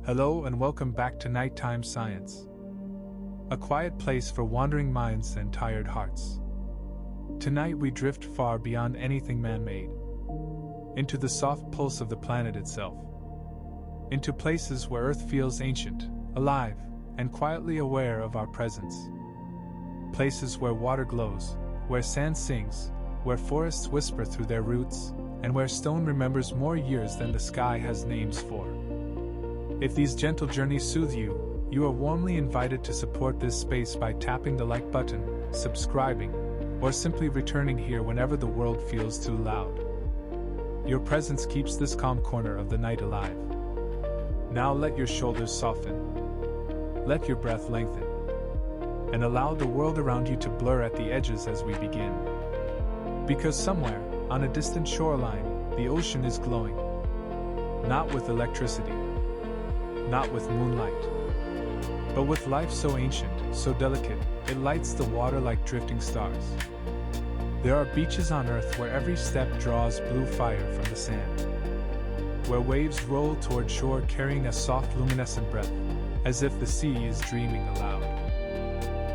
Hello and welcome back to Nighttime Science, a quiet place for wandering minds and tired hearts. Tonight we drift far beyond anything man-made, into the soft pulse of the planet itself, into places where Earth feels ancient, alive, and quietly aware of our presence. Places where water glows, where sand sings, where forests whisper through their roots, and where stone remembers more years than the sky has names for. If these gentle journeys soothe you, you are warmly invited to support this space by tapping the like button, subscribing, or simply returning here whenever the world feels too loud. Your presence keeps this calm corner of the night alive. Now let your shoulders soften, let your breath lengthen, and allow the world around you to blur at the edges as we begin. Because somewhere, on a distant shoreline, the ocean is glowing. Not with electricity, not with moonlight, but with life so ancient, so delicate, it lights the water like drifting stars. There are beaches on Earth where every step draws blue fire from the sand, where waves roll toward shore carrying a soft luminescent breath, as if the sea is dreaming aloud.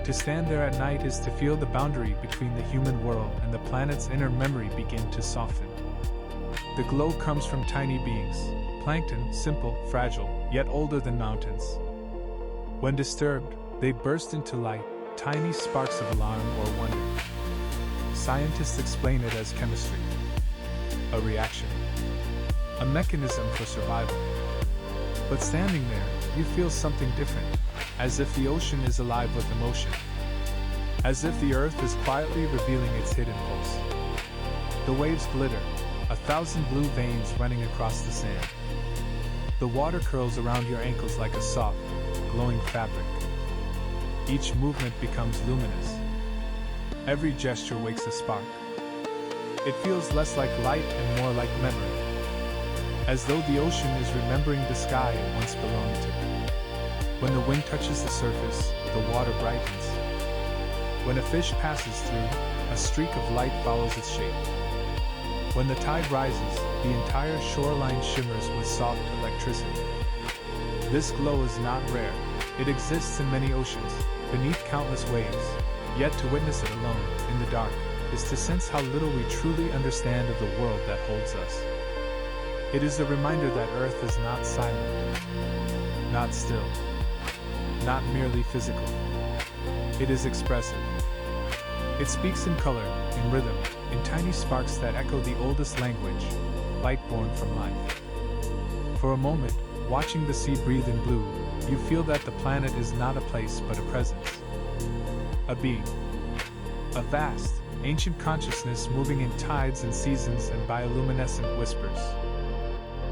To stand there at night is to feel the boundary between the human world and the planet's inner memory begin to soften. The glow comes from tiny beings, plankton, simple, fragile, yet older than mountains. When disturbed, they burst into light, tiny sparks of alarm or wonder. Scientists explain it as chemistry, a reaction, a mechanism for survival. But standing there, you feel something different, as if the ocean is alive with emotion, as if the earth is quietly revealing its hidden pulse. The waves glitter, 1,000 blue veins running across the sand. The water curls around your ankles like a soft, glowing fabric. Each movement becomes luminous. Every gesture wakes a spark. It feels less like light and more like memory, as though the ocean is remembering the sky it once belonged to. When the wind touches the surface, the water brightens. When a fish passes through, a streak of light follows its shape. When the tide rises, the entire shoreline shimmers with soft electricity. This glow is not rare. It exists in many oceans, beneath countless waves, yet to witness it alone, in the dark, is to sense how little we truly understand of the world that holds us. It is a reminder that Earth is not silent, not still, not merely physical. It is expressive. It speaks in color, in rhythm, in tiny sparks that echo the oldest language, light born from life. For a moment, watching the sea breathe in blue, you feel that the planet is not a place but a presence. A being. A vast, ancient consciousness moving in tides and seasons and bioluminescent whispers.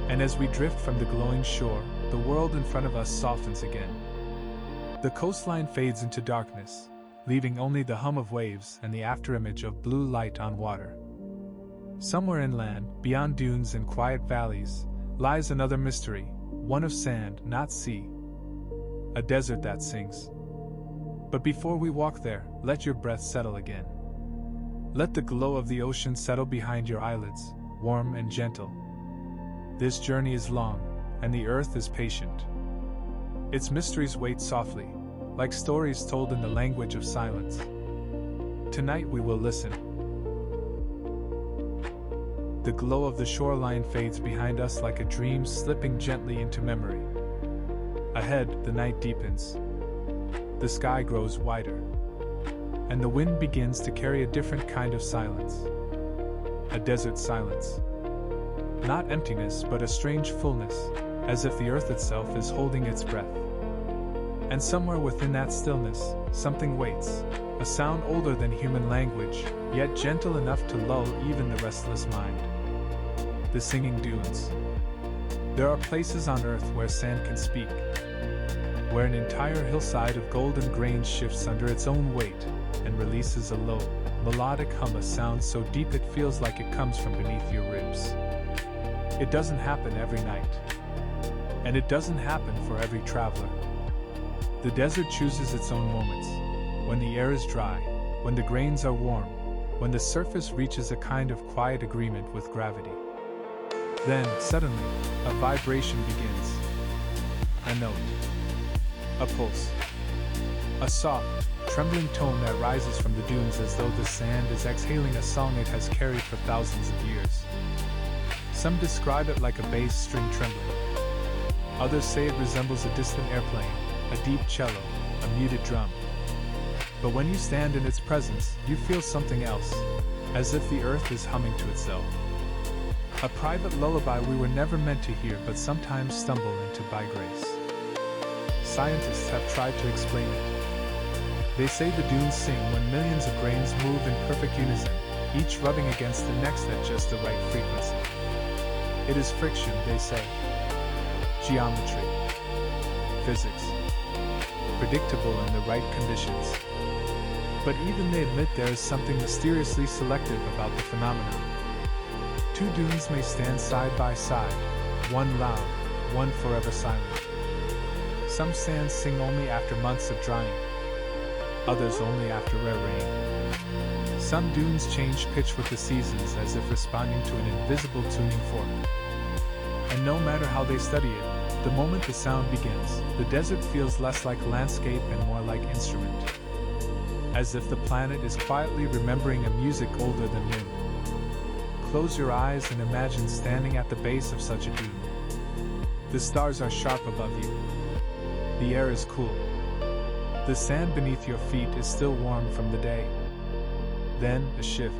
And as we drift from the glowing shore, the world in front of us softens again. The coastline fades into darkness, leaving only the hum of waves and the afterimage of blue light on water. Somewhere inland, beyond dunes and quiet valleys, lies another mystery, one of sand, not sea. A desert that sings. But before we walk there, let your breath settle again. Let the glow of the ocean settle behind your eyelids, warm and gentle. This journey is long, and the earth is patient. Its mysteries wait softly, like stories told in the language of silence. Tonight we will listen. The glow of the shoreline fades behind us like a dream slipping gently into memory. Ahead, the night deepens. The sky grows wider. And the wind begins to carry a different kind of silence. A desert silence. Not emptiness, but a strange fullness, as if the earth itself is holding its breath. And somewhere within that stillness, something waits, a sound older than human language, yet gentle enough to lull even the restless mind. The singing dunes. There are places on Earth where sand can speak, where an entire hillside of golden grain shifts under its own weight and releases a low, melodic hum, a sound so deep it feels like it comes from beneath your ribs. It doesn't happen every night, and it doesn't happen for every traveler. The desert chooses its own moments, when the air is dry, when the grains are warm, when the surface reaches a kind of quiet agreement with gravity. Then, suddenly, a vibration begins. A note. A pulse. A soft, trembling tone that rises from the dunes as though the sand is exhaling a song it has carried for thousands of years. Some describe it like a bass string trembling. Others say it resembles a distant airplane, a deep cello, a muted drum. But when you stand in its presence, you feel something else, as if the earth is humming to itself. A private lullaby we were never meant to hear but sometimes stumble into by grace. Scientists have tried to explain it. They say the dunes sing when millions of grains move in perfect unison, each rubbing against the next at just the right frequency. It is friction, they say. Geometry. Physics. Predictable in the right conditions. But even they admit there is something mysteriously selective about the phenomenon. Two dunes may stand side by side, one loud, one forever silent. Some sands sing only after months of drying, others only after rare rain. Some dunes change pitch with the seasons as if responding to an invisible tuning fork. And no matter how they study it, the moment the sound begins, the desert feels less like landscape and more like instrument. As if the planet is quietly remembering a music older than wind. Close your eyes and imagine standing at the base of such a dune. The stars are sharp above you. The air is cool. The sand beneath your feet is still warm from the day. Then a shift.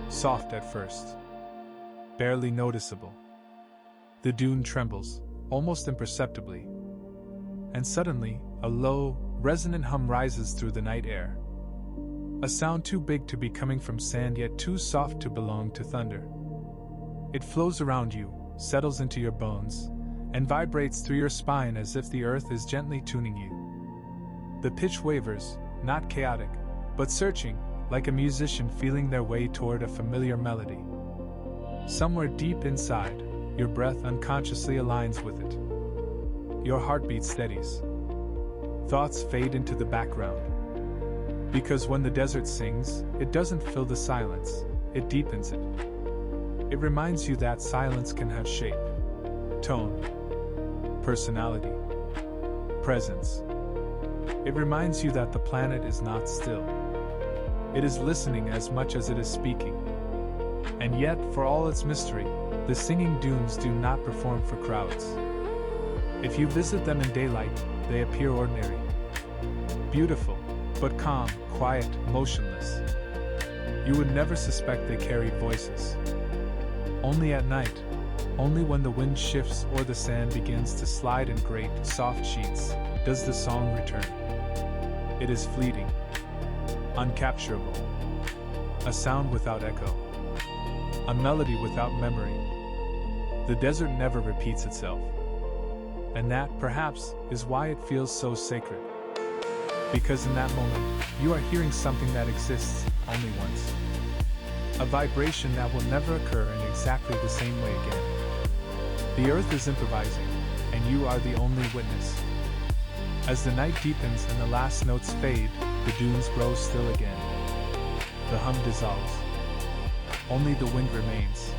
Soft at first. Barely noticeable. The dune trembles, almost imperceptibly. And suddenly, a low, resonant hum rises through the night air. A sound too big to be coming from sand yet too soft to belong to thunder. It flows around you, settles into your bones, and vibrates through your spine as if the earth is gently tuning you. The pitch wavers, not chaotic, but searching, like a musician feeling their way toward a familiar melody. Somewhere deep inside, your breath unconsciously aligns with it. Your heartbeat steadies. Thoughts fade into the background. Because when the desert sings, it doesn't fill the silence, it deepens it. It reminds you that silence can have shape, tone, personality, presence. It reminds you that the planet is not still. It is listening as much as it is speaking. And yet, for all its mystery, the singing dunes do not perform for crowds. If you visit them in daylight, they appear ordinary. Beautiful, but calm, quiet, motionless. You would never suspect they carry voices. Only at night, only when the wind shifts or the sand begins to slide in great, soft sheets, does the song return. It is fleeting, uncapturable, a sound without echo, a melody without memory. The desert never repeats itself. And that, perhaps, is why it feels so sacred. Because in that moment, you are hearing something that exists only once. A vibration that will never occur in exactly the same way again. The earth is improvising, and you are the only witness. As the night deepens and the last notes fade, the dunes grow still again. The hum dissolves. Only the wind remains.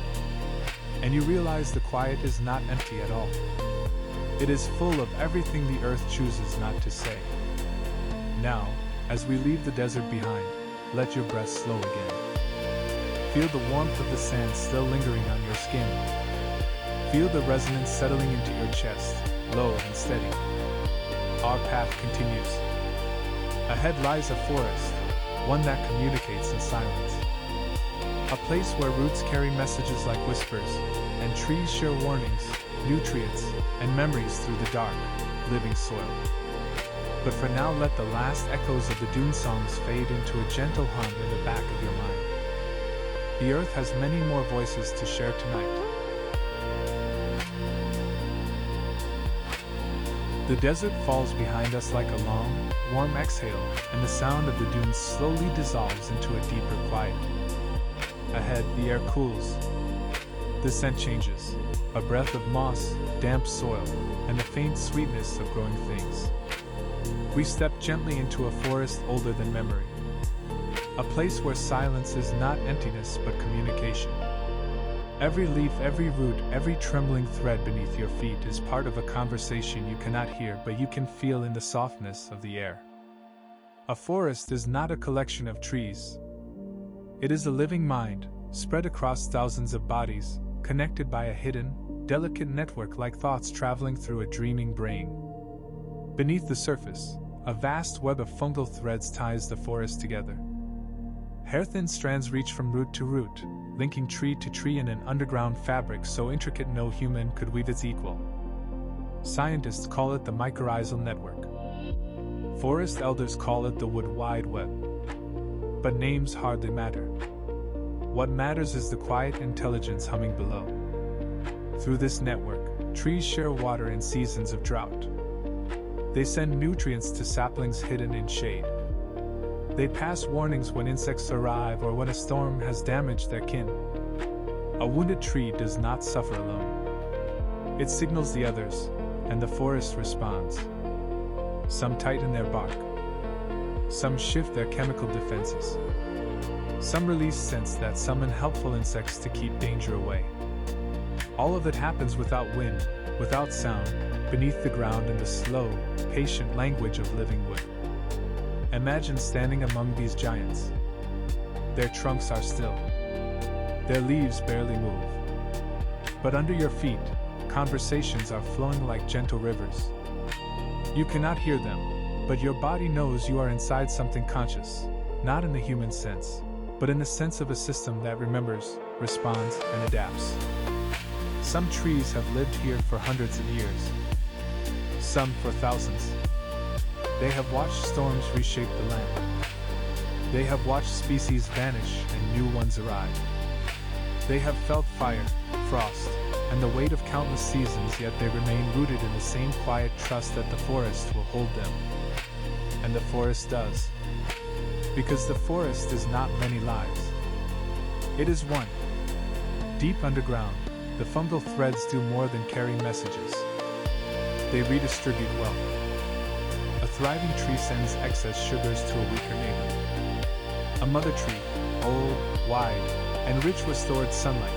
And you realize the quiet is not empty at all. It is full of everything the earth chooses not to say. Now, as we leave the desert behind, let your breath slow again. Feel the warmth of the sand still lingering on your skin. Feel the resonance settling into your chest, low and steady. Our path continues. Ahead lies a forest, one that communicates in silence. A place where roots carry messages like whispers, and trees share warnings, nutrients, and memories through the dark, living soil. But for now, let the last echoes of the dune songs fade into a gentle hum in the back of your mind. The earth has many more voices to share tonight. The desert falls behind us like a long, warm exhale, and the sound of the dunes slowly dissolves into a deeper quiet. Ahead, the air cools. The scent changes, a breath of moss, damp soil, and the faint sweetness of growing things. We step gently into a forest older than memory. A place where silence is not emptiness but communication. Every leaf, every root, every trembling thread beneath your feet is part of a conversation you cannot hear but you can feel in the softness of the air. A forest is not a collection of trees. It is a living mind, spread across thousands of bodies, connected by a hidden, delicate network like thoughts traveling through a dreaming brain. Beneath the surface, a vast web of fungal threads ties the forest together. Hair-thin strands reach from root to root, linking tree to tree in an underground fabric so intricate no human could weave its equal. Scientists call it the mycorrhizal network. Forest elders call it the wood wide web. But names hardly matter. What matters is the quiet intelligence humming below. Through this network, trees share water in seasons of drought. They send nutrients to saplings hidden in shade. They pass warnings when insects arrive or when a storm has damaged their kin. A wounded tree does not suffer alone. It signals the others, and the forest responds. Some tighten their bark. Some shift their chemical defenses. Some release scents that summon helpful insects to keep danger away. All of it happens without wind, without sound, beneath the ground in the slow, patient language of living wood. Imagine standing among these giants. Their trunks are still. Their leaves barely move. But under your feet, conversations are flowing like gentle rivers. You cannot hear them, but your body knows you are inside something conscious, not in the human sense, but in the sense of a system that remembers, responds, and adapts. Some trees have lived here for hundreds of years. Some for thousands. They have watched storms reshape the land. They have watched species vanish and new ones arrive. They have felt fire, frost, and the weight of countless seasons, yet they remain rooted in the same quiet trust that the forest will hold them. And the forest does. Because the forest is not many lives. It is one. Deep underground, the fungal threads do more than carry messages. They redistribute wealth. A thriving tree sends excess sugars to a weaker neighbor. A mother tree, old, wide, and rich with stored sunlight,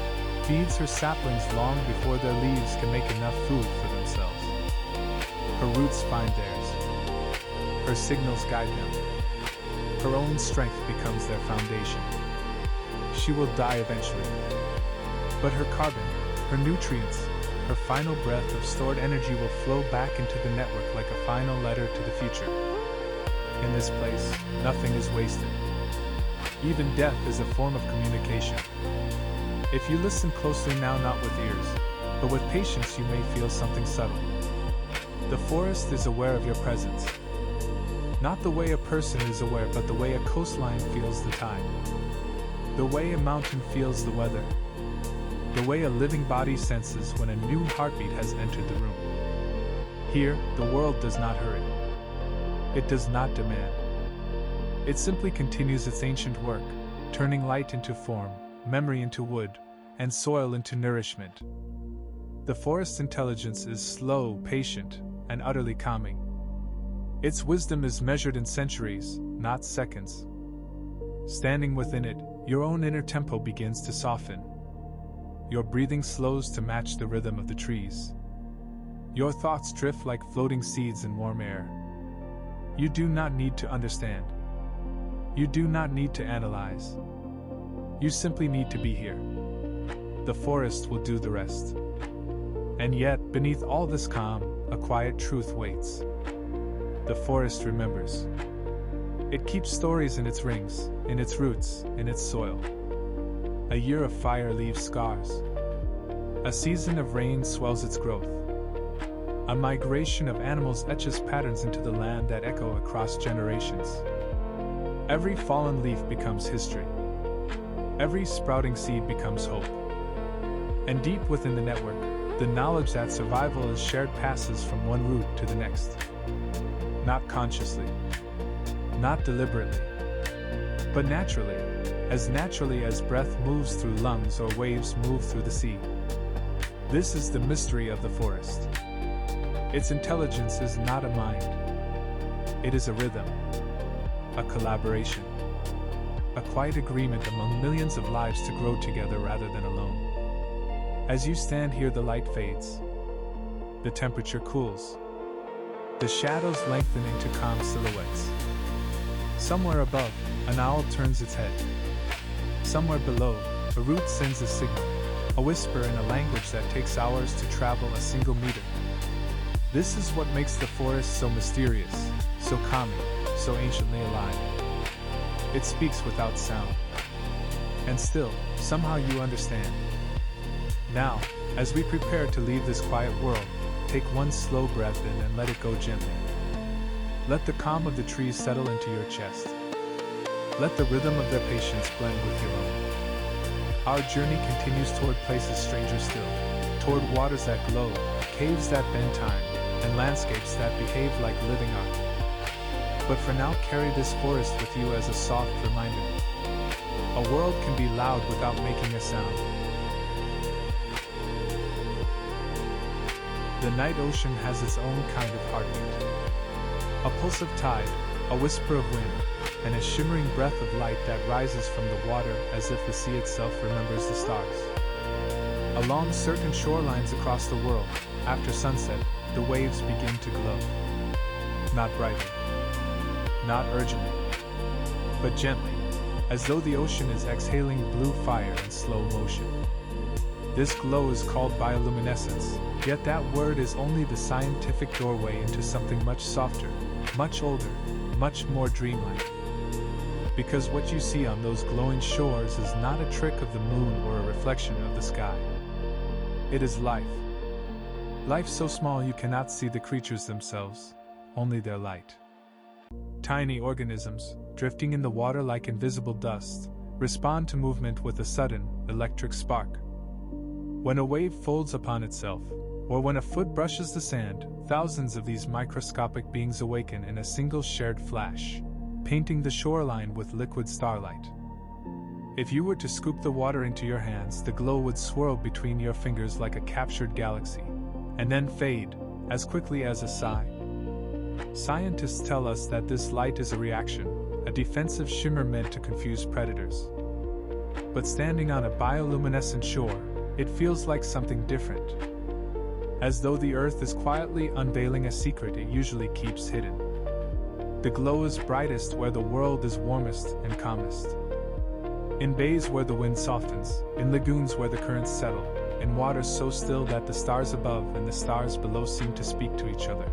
feeds her saplings long before their leaves can make enough food for themselves. Her roots find theirs. Her signals guide them. Her own strength becomes their foundation. She will die eventually. But her carbon, her nutrients, her final breath of stored energy will flow back into the network like a final letter to the future. In this place, nothing is wasted. Even death is a form of communication. If you listen closely now, not with ears, but with patience, you may feel something subtle. The forest is aware of your presence. Not the way a person is aware, but the way a coastline feels the tide. The way a mountain feels the weather. The way a living body senses when a new heartbeat has entered the room. Here, the world does not hurry. It does not demand. It simply continues its ancient work, turning light into form, memory into wood, and soil into nourishment. The forest's intelligence is slow, patient, and utterly calming. Its wisdom is measured in centuries, not seconds. Standing within it, your own inner tempo begins to soften. Your breathing slows to match the rhythm of the trees. Your thoughts drift like floating seeds in warm air. You do not need to understand. You do not need to analyze. You simply need to be here. The forest will do the rest. And yet, beneath all this calm, a quiet truth waits. The forest remembers. It keeps stories in its rings, in its roots, in its soil. A year of fire leaves scars. A season of rain swells its growth. A migration of animals etches patterns into the land that echo across generations. Every fallen leaf becomes history. Every sprouting seed becomes hope. And deep within the network, the knowledge that survival is shared passes from one root to the next. Not consciously. Not deliberately. But naturally as breath moves through lungs or waves move through the sea. This is the mystery of the forest. Its intelligence is not a mind. It is a rhythm, a collaboration, a quiet agreement among millions of lives to grow together rather than alone. As you stand here, the light fades. The temperature cools. The shadows lengthen into calm silhouettes. Somewhere above, an owl turns its head. Somewhere below, a root sends a signal, a whisper in a language that takes hours to travel a single meter. This is what makes the forest so mysterious, so calming, so anciently alive. It speaks without sound. And still, somehow you understand. Now, as we prepare to leave this quiet world, take one slow breath in and let it go gently. Let the calm of the trees settle into your chest. Let the rhythm of their patience blend with your own. Our journey continues toward places stranger still, toward waters that glow, caves that bend time, and landscapes that behave like living art. But for now, carry this forest with you as a soft reminder. A world can be loud without making a sound. The night ocean has its own kind of heartbeat. A pulse of tide, a whisper of wind, and a shimmering breath of light that rises from the water as if the sea itself remembers the stars. Along certain shorelines across the world, after sunset, the waves begin to glow. Not brightly, not urgently, but gently, as though the ocean is exhaling blue fire in slow motion. This glow is called bioluminescence, yet that word is only the scientific doorway into something much softer, much older, much more dreamlike. Because what you see on those glowing shores is not a trick of the moon or a reflection of the sky. It is life. Life so small you cannot see the creatures themselves, only their light. Tiny organisms, drifting in the water like invisible dust, respond to movement with a sudden, electric spark. When a wave folds upon itself, or when a foot brushes the sand, thousands of these microscopic beings awaken in a single shared flash, painting the shoreline with liquid starlight. If you were to scoop the water into your hands, the glow would swirl between your fingers like a captured galaxy, and then fade, as quickly as a sigh. Scientists tell us that this light is a reaction, a defensive shimmer meant to confuse predators. But standing on a bioluminescent shore, it feels like something different. As though the earth is quietly unveiling a secret it usually keeps hidden. The glow is brightest where the world is warmest and calmest. In bays where the wind softens, in lagoons where the currents settle, in waters so still that the stars above and the stars below seem to speak to each other.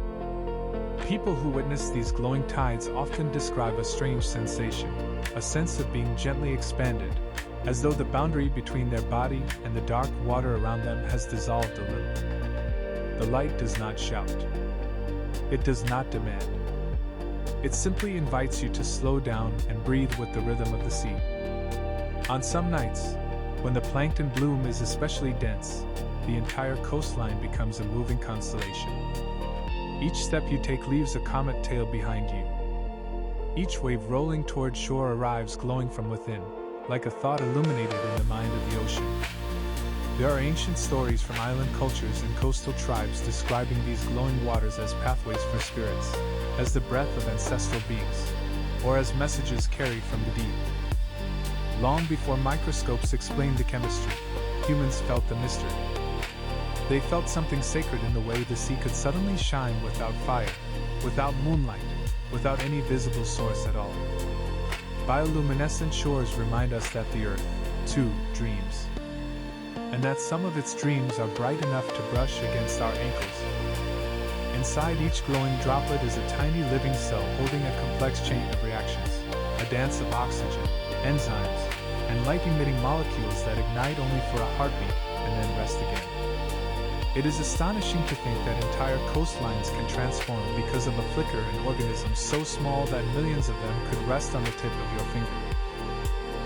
People who witness these glowing tides often describe a strange sensation, a sense of being gently expanded, as though the boundary between their body and the dark water around them has dissolved a little. The light does not shout. It does not demand. It simply invites you to slow down and breathe with the rhythm of the sea. On some nights, when the plankton bloom is especially dense, the entire coastline becomes a moving constellation. Each step you take leaves a comet tail behind you. Each wave rolling toward shore arrives glowing from within, like a thought illuminated in the mind of the ocean. There are ancient stories from island cultures and coastal tribes describing these glowing waters as pathways for spirits, as the breath of ancestral beings, or as messages carried from the deep. Long before microscopes explained the chemistry, humans felt the mystery. They felt something sacred in the way the sea could suddenly shine without fire, without moonlight, without any visible source at all. Bioluminescent shores remind us that the earth, too, dreams. And that some of its dreams are bright enough to brush against our ankles. Inside each glowing droplet is a tiny living cell holding a complex chain of reactions, a dance of oxygen, enzymes, and light-emitting molecules that ignite only for a heartbeat and then rest again. It is astonishing to think that entire coastlines can transform because of a flicker in organisms so small that millions of them could rest on the tip of your finger.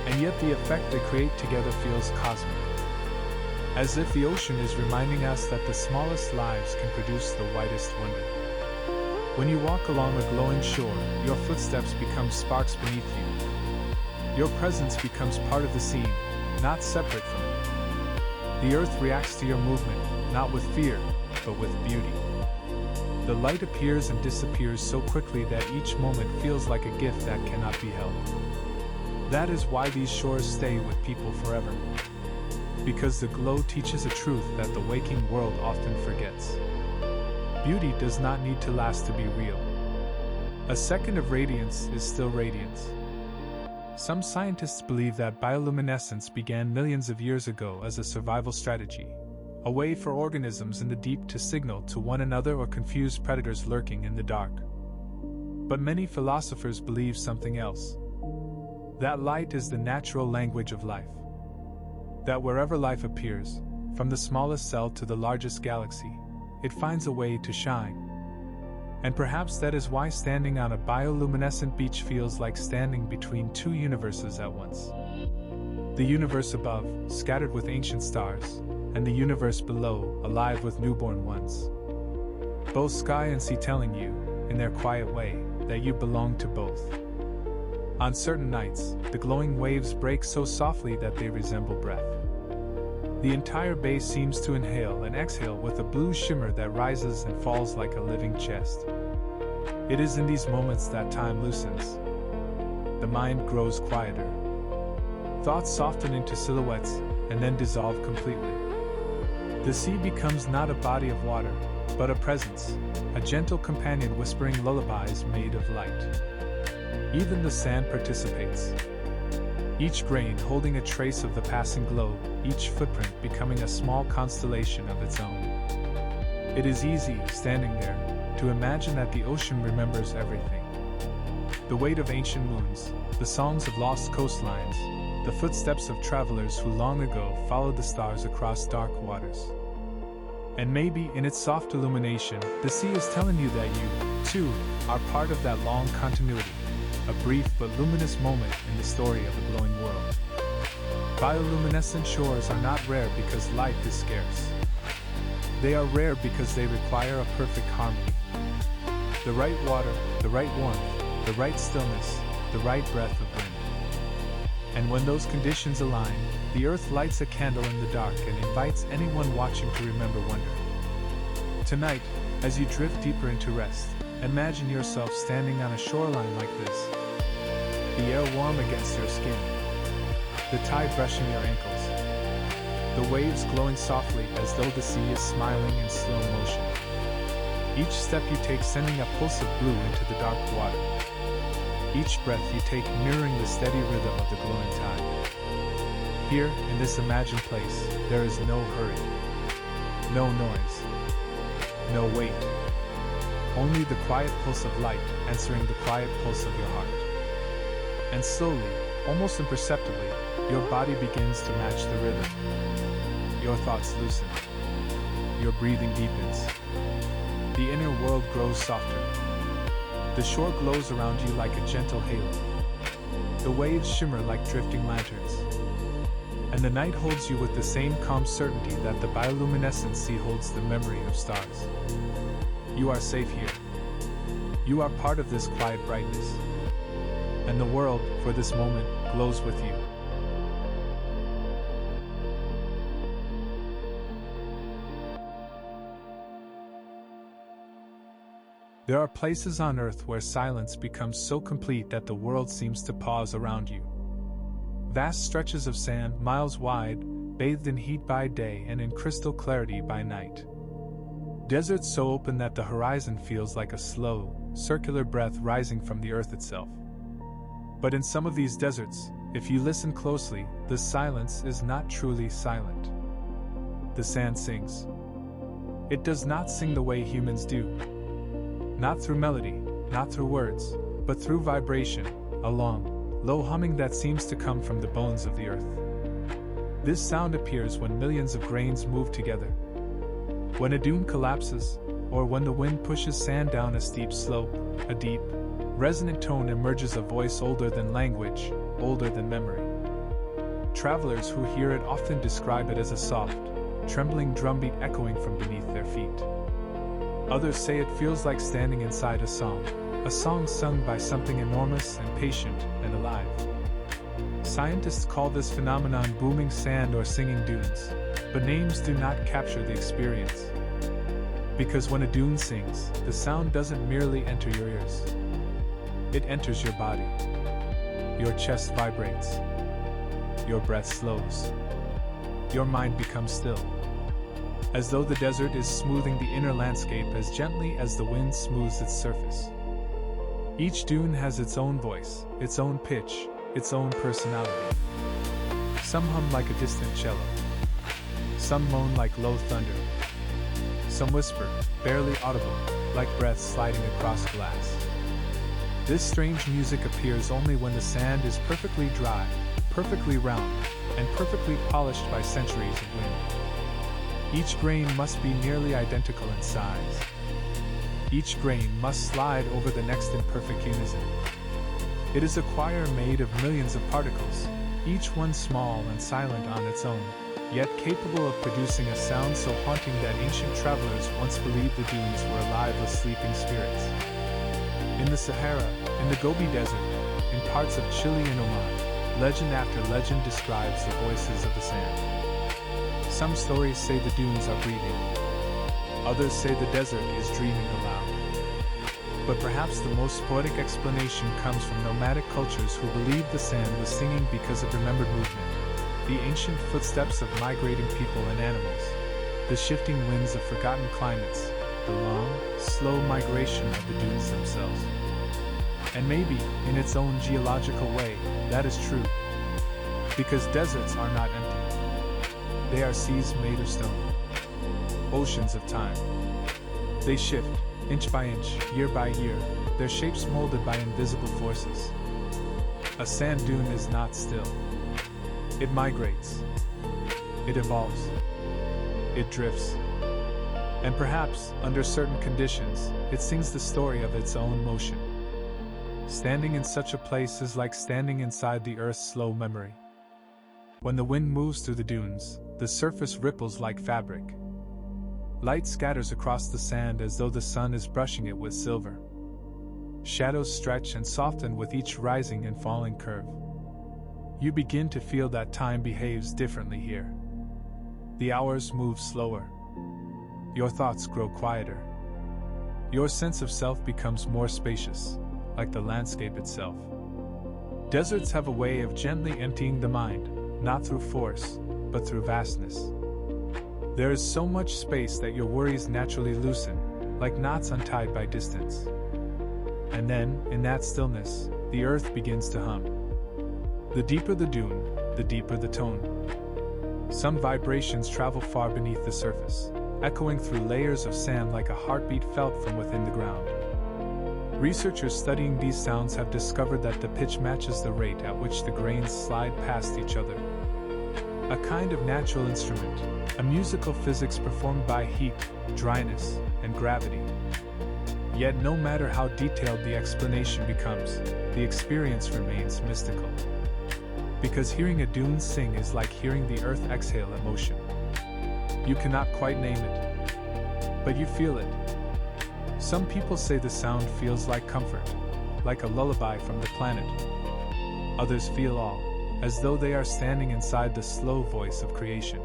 And yet the effect they create together feels cosmic. As if the ocean is reminding us that the smallest lives can produce the widest wonder. When you walk along a glowing shore, your footsteps become sparks beneath you. Your presence becomes part of the scene, not separate from it. The earth reacts to your movement, not with fear, but with beauty. The light appears and disappears so quickly that each moment feels like a gift that cannot be held. That is why these shores stay with people forever. Because the glow teaches a truth that the waking world often forgets. Beauty does not need to last to be real. A second of radiance is still radiance. Some scientists believe that bioluminescence began millions of years ago as a survival strategy, a way for organisms in the deep to signal to one another or confuse predators lurking in the dark. But many philosophers believe something else. That light is the natural language of life. That wherever life appears, from the smallest cell to the largest galaxy, it finds a way to shine. And perhaps that is why standing on a bioluminescent beach feels like standing between two universes at once. The universe above, scattered with ancient stars, and the universe below, alive with newborn ones. Both sky and sea telling you, in their quiet way, that you belong to both. On certain nights, the glowing waves break so softly that they resemble breath. The entire bay seems to inhale and exhale with a blue shimmer that rises and falls like a living chest. It is in these moments that time loosens. The mind grows quieter. Thoughts soften into silhouettes and then dissolve completely. The sea becomes not a body of water, but a presence, a gentle companion whispering lullabies made of light. Even the sand participates. Each grain holding a trace of the passing globe, each footprint becoming a small constellation of its own. It is easy, standing there, to imagine that the ocean remembers everything. The weight of ancient moons, the songs of lost coastlines, the footsteps of travelers who long ago followed the stars across dark waters. And maybe in its soft illumination, the sea is telling you that you, too, are part of that long continuity. A brief but luminous moment in the story of a glowing world. Bioluminescent shores are not rare because light is scarce. They are rare because they require a perfect harmony. The right water, the right warmth, the right stillness, the right breath of wind. And when those conditions align, the earth lights a candle in the dark and invites anyone watching to remember wonder. Tonight, as you drift deeper into rest, imagine yourself standing on a shoreline like this. The air warm against your skin. The tide brushing your ankles. The waves glowing softly as though the sea is smiling in slow motion. Each step you take sending a pulse of blue into the dark water. Each breath you take mirroring the steady rhythm of the glowing tide. Here, in this imagined place, there is no hurry. No noise. No wait. Only the quiet pulse of light answering the quiet pulse of your heart. And slowly, almost imperceptibly, your body begins to match the rhythm. Your thoughts loosen. Your breathing deepens. The inner world grows softer. The shore glows around you like a gentle halo. The waves shimmer like drifting lanterns. And the night holds you with the same calm certainty that the bioluminescent sea holds the memory of stars. You are safe here. You are part of this quiet brightness. And the world, for this moment, glows with you. There are places on Earth where silence becomes so complete that the world seems to pause around you. Vast stretches of sand, miles wide, bathed in heat by day and in crystal clarity by night. Deserts so open that the horizon feels like a slow, circular breath rising from the earth itself. But in some of these deserts, if you listen closely, the silence is not truly silent. The sand sings. It does not sing the way humans do. Not through melody, not through words, but through vibration, a long, low humming that seems to come from the bones of the earth. This sound appears when millions of grains move together. When a dune collapses, or when the wind pushes sand down a steep slope, a deep, resonant tone emerges, a voice older than language, older than memory. Travelers who hear it often describe it as a soft, trembling drumbeat echoing from beneath their feet. Others say it feels like standing inside a song sung by something enormous and patient and alive. Scientists call this phenomenon booming sand or singing dunes, but names do not capture the experience. Because when a dune sings, the sound doesn't merely enter your ears. It enters your body. Your chest vibrates. Your breath slows. your mind becomes still. As though the desert is smoothing the inner landscape as gently as the wind smooths its surface. Each dune has its own voice, its own pitch, its own personality. Some hum like a distant cello. Some moan like low thunder. Some whisper, barely audible, like breath sliding across glass. This strange music appears only when the sand is perfectly dry, perfectly round, and perfectly polished by centuries of wind. Each grain must be nearly identical in size. Each grain must slide over the next in perfect unison. It is a choir made of millions of particles, each one small and silent on its own, yet capable of producing a sound so haunting that ancient travelers once believed the dunes were alive with sleeping spirits. In the Sahara, in the Gobi Desert, in parts of Chile and Oman, legend after legend describes the voices of the sand. Some stories say the dunes are breathing. Others say the desert is dreaming aloud. But perhaps the most poetic explanation comes from nomadic cultures who believed the sand was singing because of remembered movement, the ancient footsteps of migrating people and animals, the shifting winds of forgotten climates, the long, slow migration of the dunes themselves. And maybe, in its own geological way, that is true. Because deserts are not empty. They are seas made of stone. Oceans of time. They shift, inch by inch, year by year, their shapes molded by invisible forces. A sand dune is not still. It migrates. It evolves. It drifts. And perhaps, under certain conditions, it sings the story of its own motion. Standing in such a place is like standing inside the Earth's slow memory. When the wind moves through the dunes, the surface ripples like fabric. Light scatters across the sand as though the sun is brushing it with silver. Shadows stretch and soften with each rising and falling curve. You begin to feel that time behaves differently here. The hours move slower. Your thoughts grow quieter. Your sense of self becomes more spacious, like the landscape itself. Deserts have a way of gently emptying the mind, not through force, but through vastness. There is so much space that your worries naturally loosen, like knots untied by distance. And then, in that stillness, the earth begins to hum. The deeper the dune, the deeper the tone. Some vibrations travel far beneath the surface, echoing through layers of sand like a heartbeat felt from within the ground. Researchers studying these sounds have discovered that the pitch matches the rate at which the grains slide past each other. A kind of natural instrument, a musical physics performed by heat, dryness, and gravity. Yet no matter how detailed the explanation becomes, the experience remains mystical. Because hearing a dune sing is like hearing the earth exhale emotion. You cannot quite name it, but you feel it. Some people say the sound feels like comfort, like a lullaby from the planet. Others feel awe, as though they are standing inside the slow voice of creation.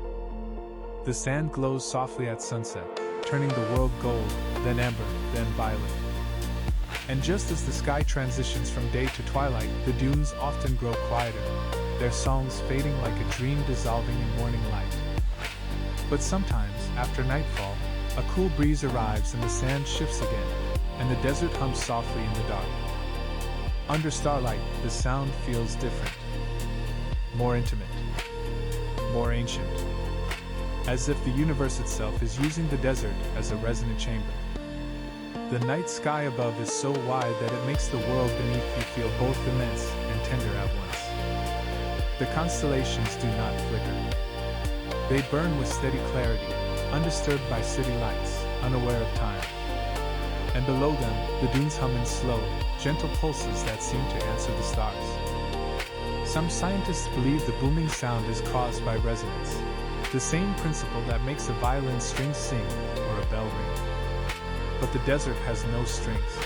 The sand glows softly at sunset, turning the world gold, then amber, then violet. And just as the sky transitions from day to twilight, the dunes often grow quieter, their songs fading like a dream dissolving in morning light. But sometimes, after nightfall, a cool breeze arrives and the sand shifts again, and the desert hums softly in the dark. Under starlight, the sound feels different. More intimate. More ancient. As if the universe itself is using the desert as a resonant chamber. The night sky above is so wide that it makes the world beneath you feel both immense and tender at once. The constellations do not flicker. They burn with steady clarity, undisturbed by city lights, unaware of time. And below them, the dunes hum in slow, gentle pulses that seem to answer the stars. Some scientists believe the booming sound is caused by resonance, the same principle that makes a violin string sing or a bell ring. But the desert has no strings,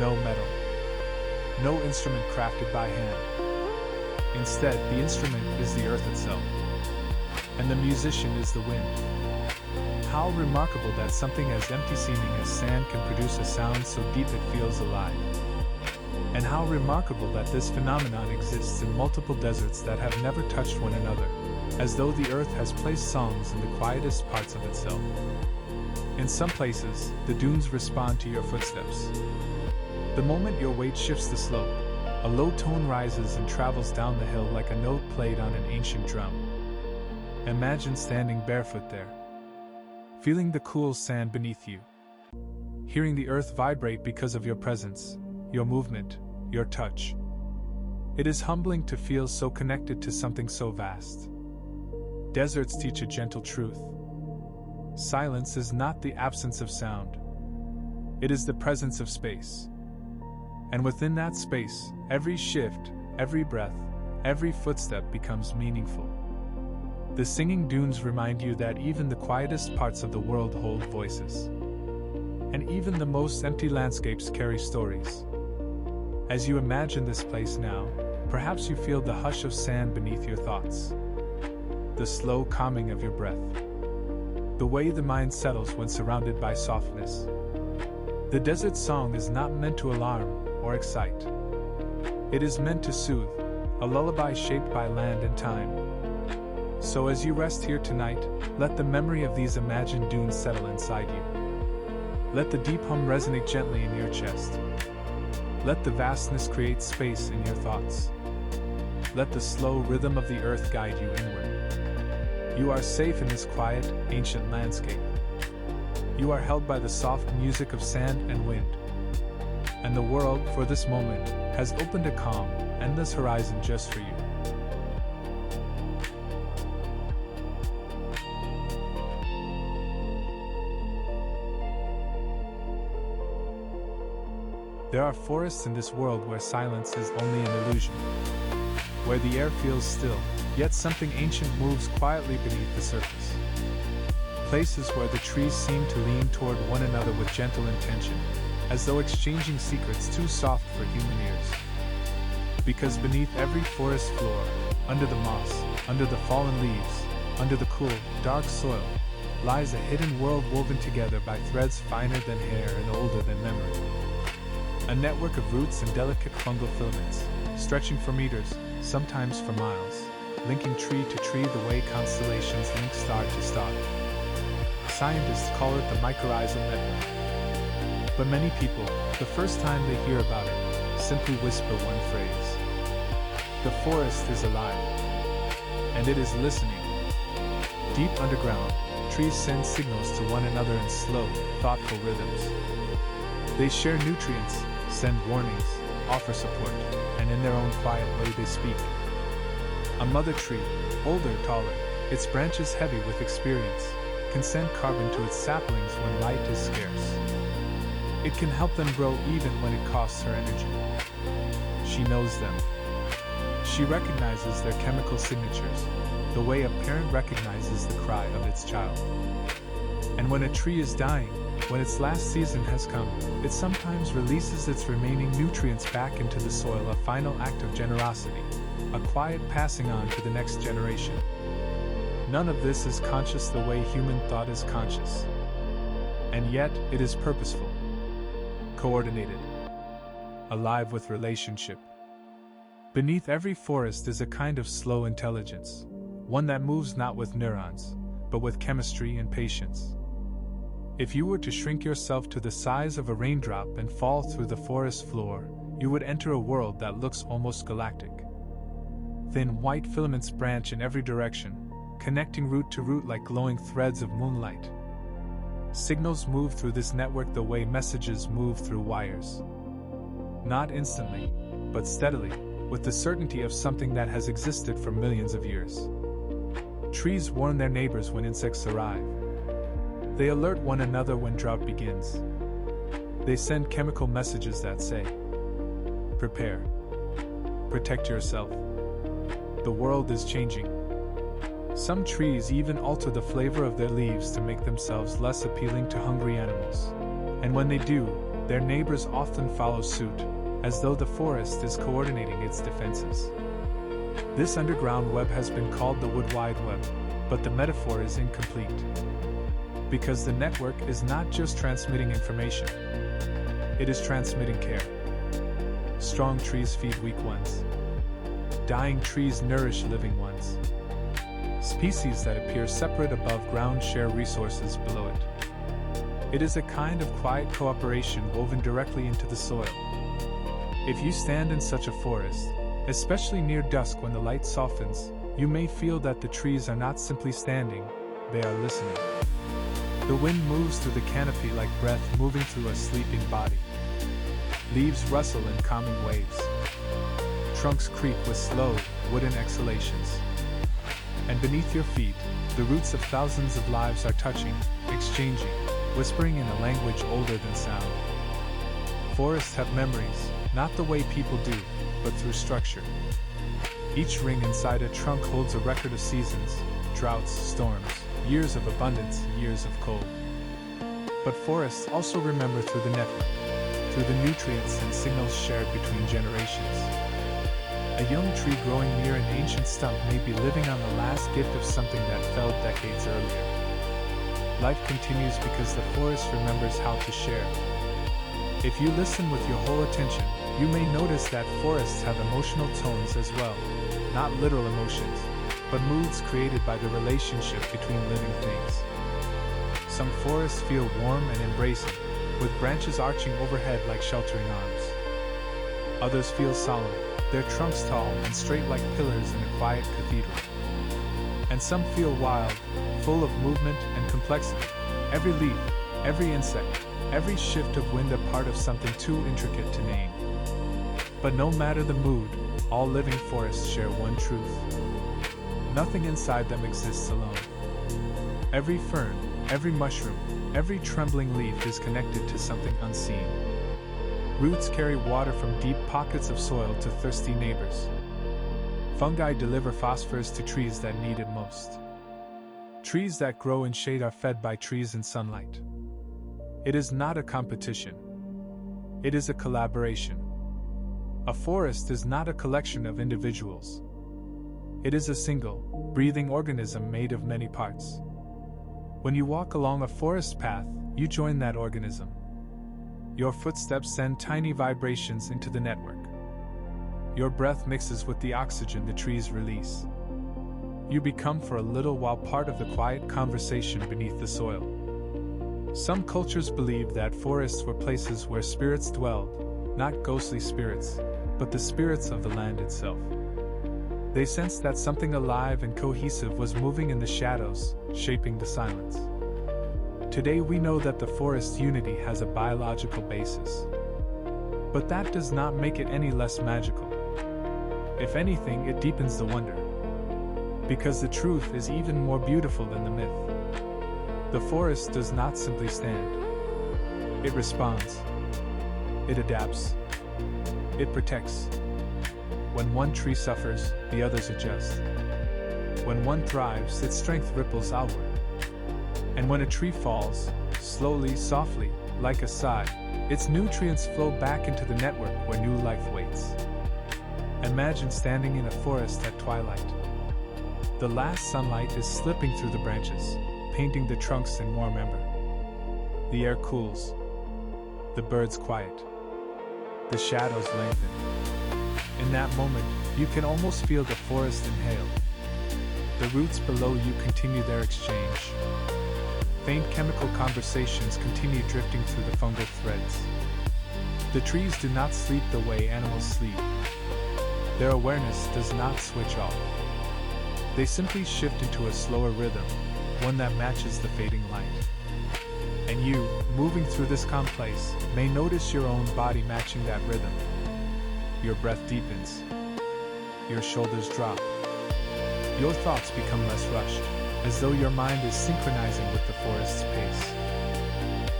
no metal, no instrument crafted by hand. Instead, the instrument is the earth itself, and the musician is the wind. How remarkable that something as empty seeming as sand can produce a sound so deep it feels alive. And how remarkable that this phenomenon exists in multiple deserts that have never touched one another, as though the earth has placed songs in the quietest parts of itself. In some places, the dunes respond to your footsteps. The moment your weight shifts the slope, a low tone rises and travels down the hill like a note played on an ancient drum. Imagine standing barefoot there, feeling the cool sand beneath you, hearing the earth vibrate because of your presence, your movement, your touch. It is humbling to feel so connected to something so vast. Deserts teach a gentle truth. Silence is not the absence of sound. It is the presence of space. And within that space, every shift, every breath, every footstep becomes meaningful. The singing dunes remind you that even the quietest parts of the world hold voices. And even the most empty landscapes carry stories. As you imagine this place now, perhaps you feel the hush of sand beneath your thoughts, the slow calming of your breath, the way the mind settles when surrounded by softness. The desert song is not meant to alarm or excite. It is meant to soothe, a lullaby shaped by land and time. So as you rest here tonight, let the memory of these imagined dunes settle inside you. Let the deep hum resonate gently in your chest. Let the vastness create space in your thoughts. Let the slow rhythm of the earth guide you inward. You are safe in this quiet, ancient landscape. You are held by the soft music of sand and wind. And the world, for this moment, has opened a calm, endless horizon just for you. There are forests in this world where silence is only an illusion, where the air feels still, yet something ancient moves quietly beneath the surface. Places where the trees seem to lean toward one another with gentle intention, as though exchanging secrets too soft for human ears. Because beneath every forest floor, under the moss, under the fallen leaves, under the cool, dark soil, lies a hidden world woven together by threads finer than hair and older than memory. A network of roots and delicate fungal filaments, stretching for meters, sometimes for miles, linking tree to tree the way constellations link star to star. Scientists call it the mycorrhizal network. But many people, the first time they hear about it, simply whisper one phrase. The forest is alive. And it is listening. Deep underground, trees send signals to one another in slow, thoughtful rhythms. They share nutrients, send warnings, offer support, and in their own quiet way they speak. A mother tree, older, taller, its branches heavy with experience, can send carbon to its saplings when light is scarce. It can help them grow even when it costs her energy. She knows them. She recognizes their chemical signatures, the way a parent recognizes the cry of its child. And when a tree is dying, when its last season has come, it sometimes releases its remaining nutrients back into the soil, a final act of generosity, a quiet passing on to the next generation. None of this is conscious the way human thought is conscious. And yet, it is purposeful, coordinated, alive with relationship. Beneath every forest is a kind of slow intelligence, one that moves not with neurons, but with chemistry and patience. If you were to shrink yourself to the size of a raindrop and fall through the forest floor, you would enter a world that looks almost galactic. Thin white filaments branch in every direction, connecting root to root like glowing threads of moonlight. Signals move through this network the way messages move through wires. Not instantly, but steadily, with the certainty of something that has existed for millions of years. Trees warn their neighbors when insects arrive. They alert one another when drought begins. They send chemical messages that say, prepare. Protect yourself. The world is changing. Some trees even alter the flavor of their leaves to make themselves less appealing to hungry animals. And when they do, their neighbors often follow suit, as though the forest is coordinating its defenses. This underground web has been called the Wood Wide Web, but the metaphor is incomplete. Because the network is not just transmitting information, it is transmitting care. Strong trees feed weak ones. Dying trees nourish living ones. Species that appear separate above ground share resources below it. It is a kind of quiet cooperation woven directly into the soil. If you stand in such a forest, especially near dusk when the light softens, you may feel that the trees are not simply standing, they are listening. The wind moves through the canopy like breath moving through a sleeping body. Leaves rustle in calming waves. Trunks creak with slow, wooden exhalations. And beneath your feet, the roots of thousands of lives are touching, exchanging, whispering in a language older than sound. Forests have memories, not the way people do, but through structure. Each ring inside a trunk holds a record of seasons, droughts, storms, years of abundance, years of cold. But forests also remember through the network, through the nutrients and signals shared between generations. A young tree growing near an ancient stump may be living on the last gift of something that fell decades earlier. Life continues because the forest remembers how to share. If you listen with your whole attention, you may notice that forests have emotional tones as well, not literal emotions, but moods created by the relationship between living things. Some forests feel warm and embracing, with branches arching overhead like sheltering arms. Others feel solemn, their trunks tall and straight like pillars in a quiet cathedral. And some feel wild, full of movement and complexity, every leaf, every insect, every shift of wind a part of something too intricate to name. But no matter the mood, all living forests share one truth. Nothing inside them exists alone. Every fern, every mushroom, every trembling leaf is connected to something unseen. Roots carry water from deep pockets of soil to thirsty neighbors. Fungi deliver phosphorus to trees that need it most. Trees that grow in shade are fed by trees in sunlight. It is not a competition. It is a collaboration. A forest is not a collection of individuals. It is a single, breathing organism made of many parts. When you walk along a forest path, you join that organism. Your footsteps send tiny vibrations into the network. Your breath mixes with the oxygen the trees release. You become for a little while part of the quiet conversation beneath the soil. Some cultures believe that forests were places where spirits dwelled, not ghostly spirits, but the spirits of the land itself. They sensed that something alive and cohesive was moving in the shadows, shaping the silence. Today we know that the forest unity has a biological basis. But that does not make it any less magical. If anything, it deepens the wonder. Because the truth is even more beautiful than the myth. The forest does not simply stand. It responds. It adapts. It protects. When one tree suffers, the others adjust. When one thrives, its strength ripples outward. And when a tree falls, slowly, softly, like a sigh, its nutrients flow back into the network where new life waits. Imagine standing in a forest at twilight. The last sunlight is slipping through the branches, painting the trunks in warm ember. The air cools. The birds quiet. The shadows lengthen. In that moment, you can almost feel the forest inhale. The roots below you continue their exchange. Faint chemical conversations continue drifting through the fungal threads. The trees do not sleep the way animals sleep. Their awareness does not switch off. They simply shift into a slower rhythm, one that matches the fading light. And you, moving through this calm place, may notice your own body matching that rhythm. Your breath deepens. Your shoulders drop. Your thoughts become less rushed, as though your mind is synchronizing with the forest's pace.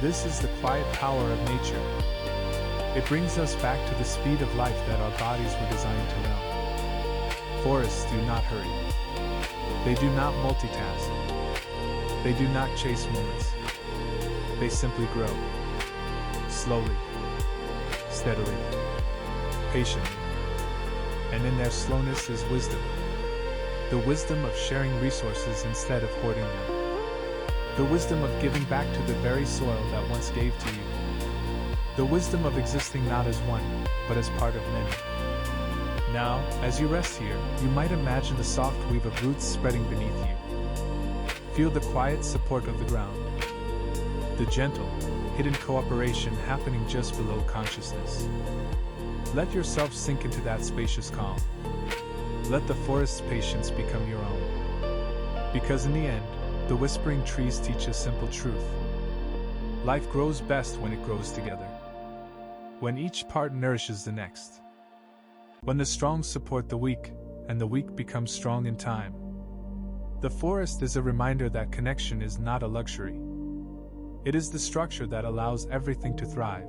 This is the quiet power of nature. It brings us back to the speed of life that our bodies were designed to know. Forests do not hurry. They do not multitask. They do not chase moments. They simply grow. Slowly. Steadily. Patiently. And in their slowness is wisdom. The wisdom of sharing resources instead of hoarding them. The wisdom of giving back to the very soil that once gave to you. The wisdom of existing not as one, but as part of many. Now, as you rest here, you might imagine the soft weave of roots spreading beneath you. Feel the quiet support of the ground. The gentle, hidden cooperation happening just below consciousness. Let yourself sink into that spacious calm. Let the forest's patience become your own. Because in the end, the whispering trees teach a simple truth. Life grows best when it grows together. When each part nourishes the next. When the strong support the weak, and the weak becomes strong in time. The forest is a reminder that connection is not a luxury. It is the structure that allows everything to thrive.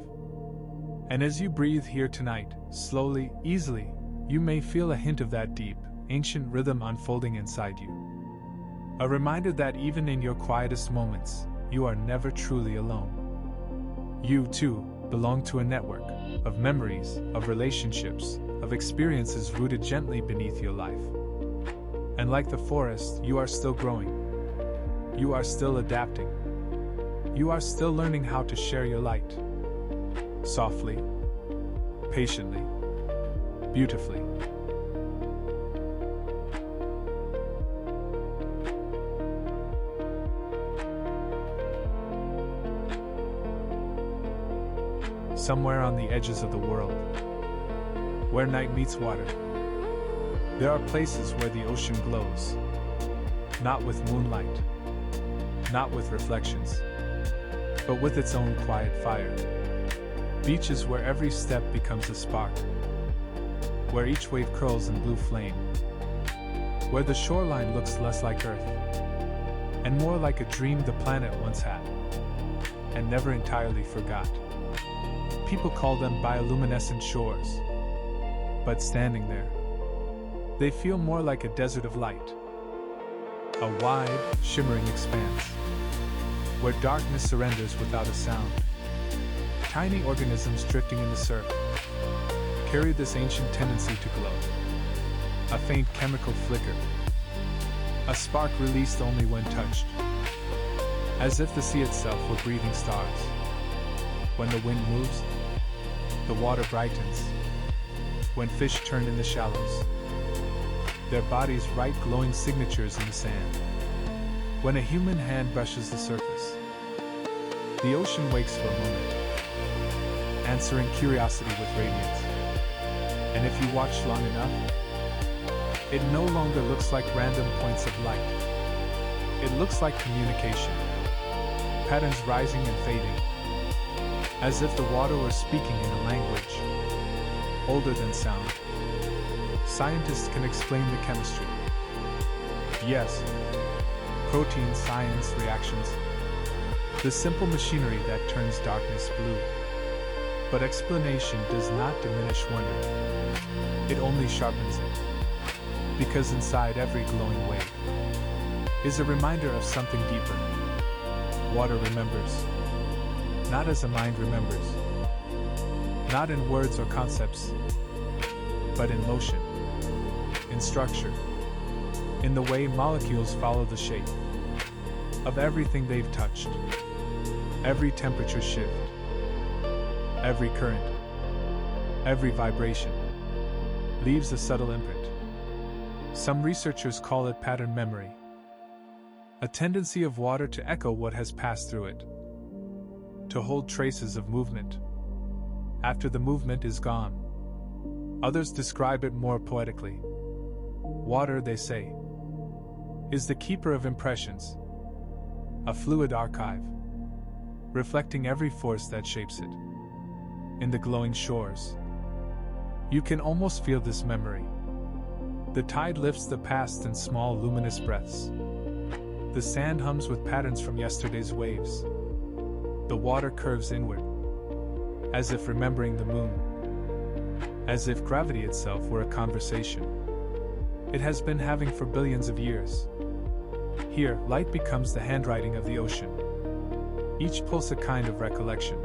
And as you breathe here tonight, slowly, easily, you may feel a hint of that deep, ancient rhythm unfolding inside you. A reminder that even in your quietest moments, you are never truly alone. You, too, belong to a network of memories, of relationships, of experiences rooted gently beneath your life. And like the forest, you are still growing. You are still adapting. You are still learning how to share your light. Softly, patiently, beautifully. Somewhere on the edges of the world, where night meets water, there are places where the ocean glows, not with moonlight, not with reflections, but with its own quiet fire. Beaches where every step becomes a spark, where each wave curls in blue flame, where the shoreline looks less like Earth, and more like a dream the planet once had, and never entirely forgot. People call them bioluminescent shores, but standing there, they feel more like a desert of light, a wide, shimmering expanse, where darkness surrenders without a sound. Tiny organisms drifting in the surf carry this ancient tendency to glow. A faint chemical flicker, a spark released only when touched, as if the sea itself were breathing stars. When the wind moves, the water brightens. When fish turn in the shallows, their bodies write glowing signatures in the sand. When a human hand brushes the surface, the ocean wakes for a moment, answering curiosity with radiance. And if you watch long enough, it no longer looks like random points of light. It looks like communication, patterns rising and fading, as if the water were speaking in a language older than sound. Scientists can explain the chemistry. Yes, protein science reactions, the simple machinery that turns darkness blue. But explanation does not diminish wonder. It only sharpens it. Because inside every glowing wave is a reminder of something deeper. Water remembers. Not as a mind remembers. Not in words or concepts, but in motion, in structure, in the way molecules follow the shape of everything they've touched. Every temperature shift, every current, every vibration leaves a subtle imprint. Some researchers call it pattern memory, a tendency of water to echo what has passed through it, to hold traces of movement after the movement is gone. Others describe it more poetically. Water, they say, is the keeper of impressions, a fluid archive, reflecting every force that shapes it. In the glowing shores, you can almost feel this memory. The tide lifts the past in small luminous breaths. The sand hums with patterns from yesterday's waves. The water curves inward, as if remembering the moon, as if gravity itself were a conversation it has been having for billions of years. Here, light becomes the handwriting of the ocean. Each pulse a kind of recollection.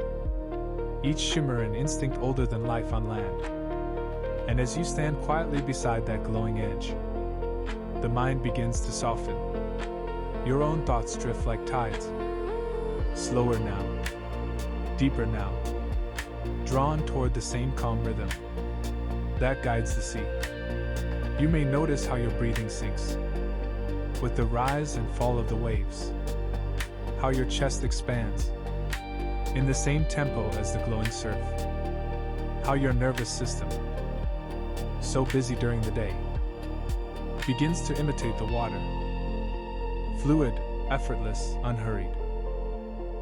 Each shimmer an instinct older than life on land. And as you stand quietly beside that glowing edge, the mind begins to soften. Your own thoughts drift like tides. Slower now, deeper now, drawn toward the same calm rhythm that guides the sea. You may notice how your breathing sinks, with the rise and fall of the waves. How your chest expands in the same tempo as the glowing surf. How your nervous system, so busy during the day, begins to imitate the water. Fluid, effortless, unhurried.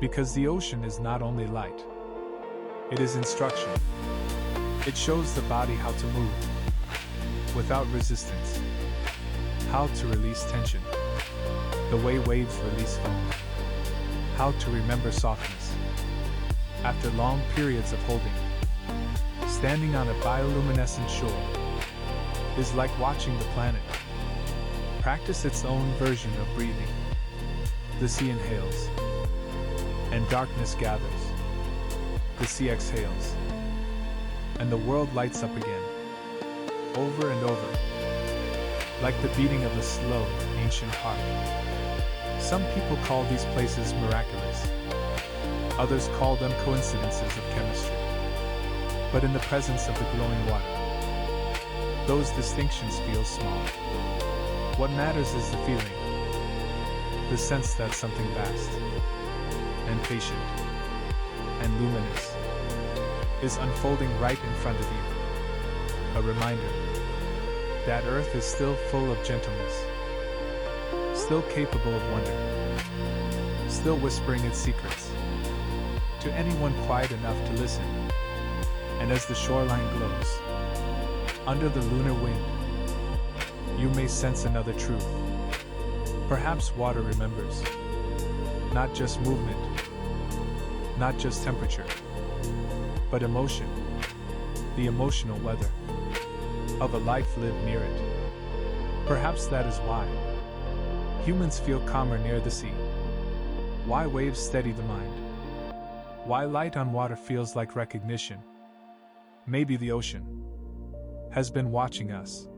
Because the ocean is not only light, it is instruction. It shows the body how to move without resistance, how to release tension, the way waves release foam, how to remember softness after long periods of holding. Standing on a bioluminescent shore is like watching the planet practice its own version of breathing. The sea inhales, and darkness gathers. The sea exhales, and the world lights up again, over and over, like the beating of a slow, ancient heart. Some people call these places miraculous. Others call them coincidences of chemistry. But in the presence of the glowing water, those distinctions feel small. What matters is the feeling, the sense that something vast and patient and luminous is unfolding right in front of you. A reminder that Earth is still full of gentleness, still capable of wonder, still whispering its secrets to anyone quiet enough to listen. And as the shoreline glows under the lunar wind, you may sense another truth. Perhaps water remembers, not just movement, not just temperature, but emotion, the emotional weather of a life lived near it. Perhaps that is why humans feel calmer near the sea, why waves steady the mind, why light on water feels like recognition. Maybe the ocean has been watching us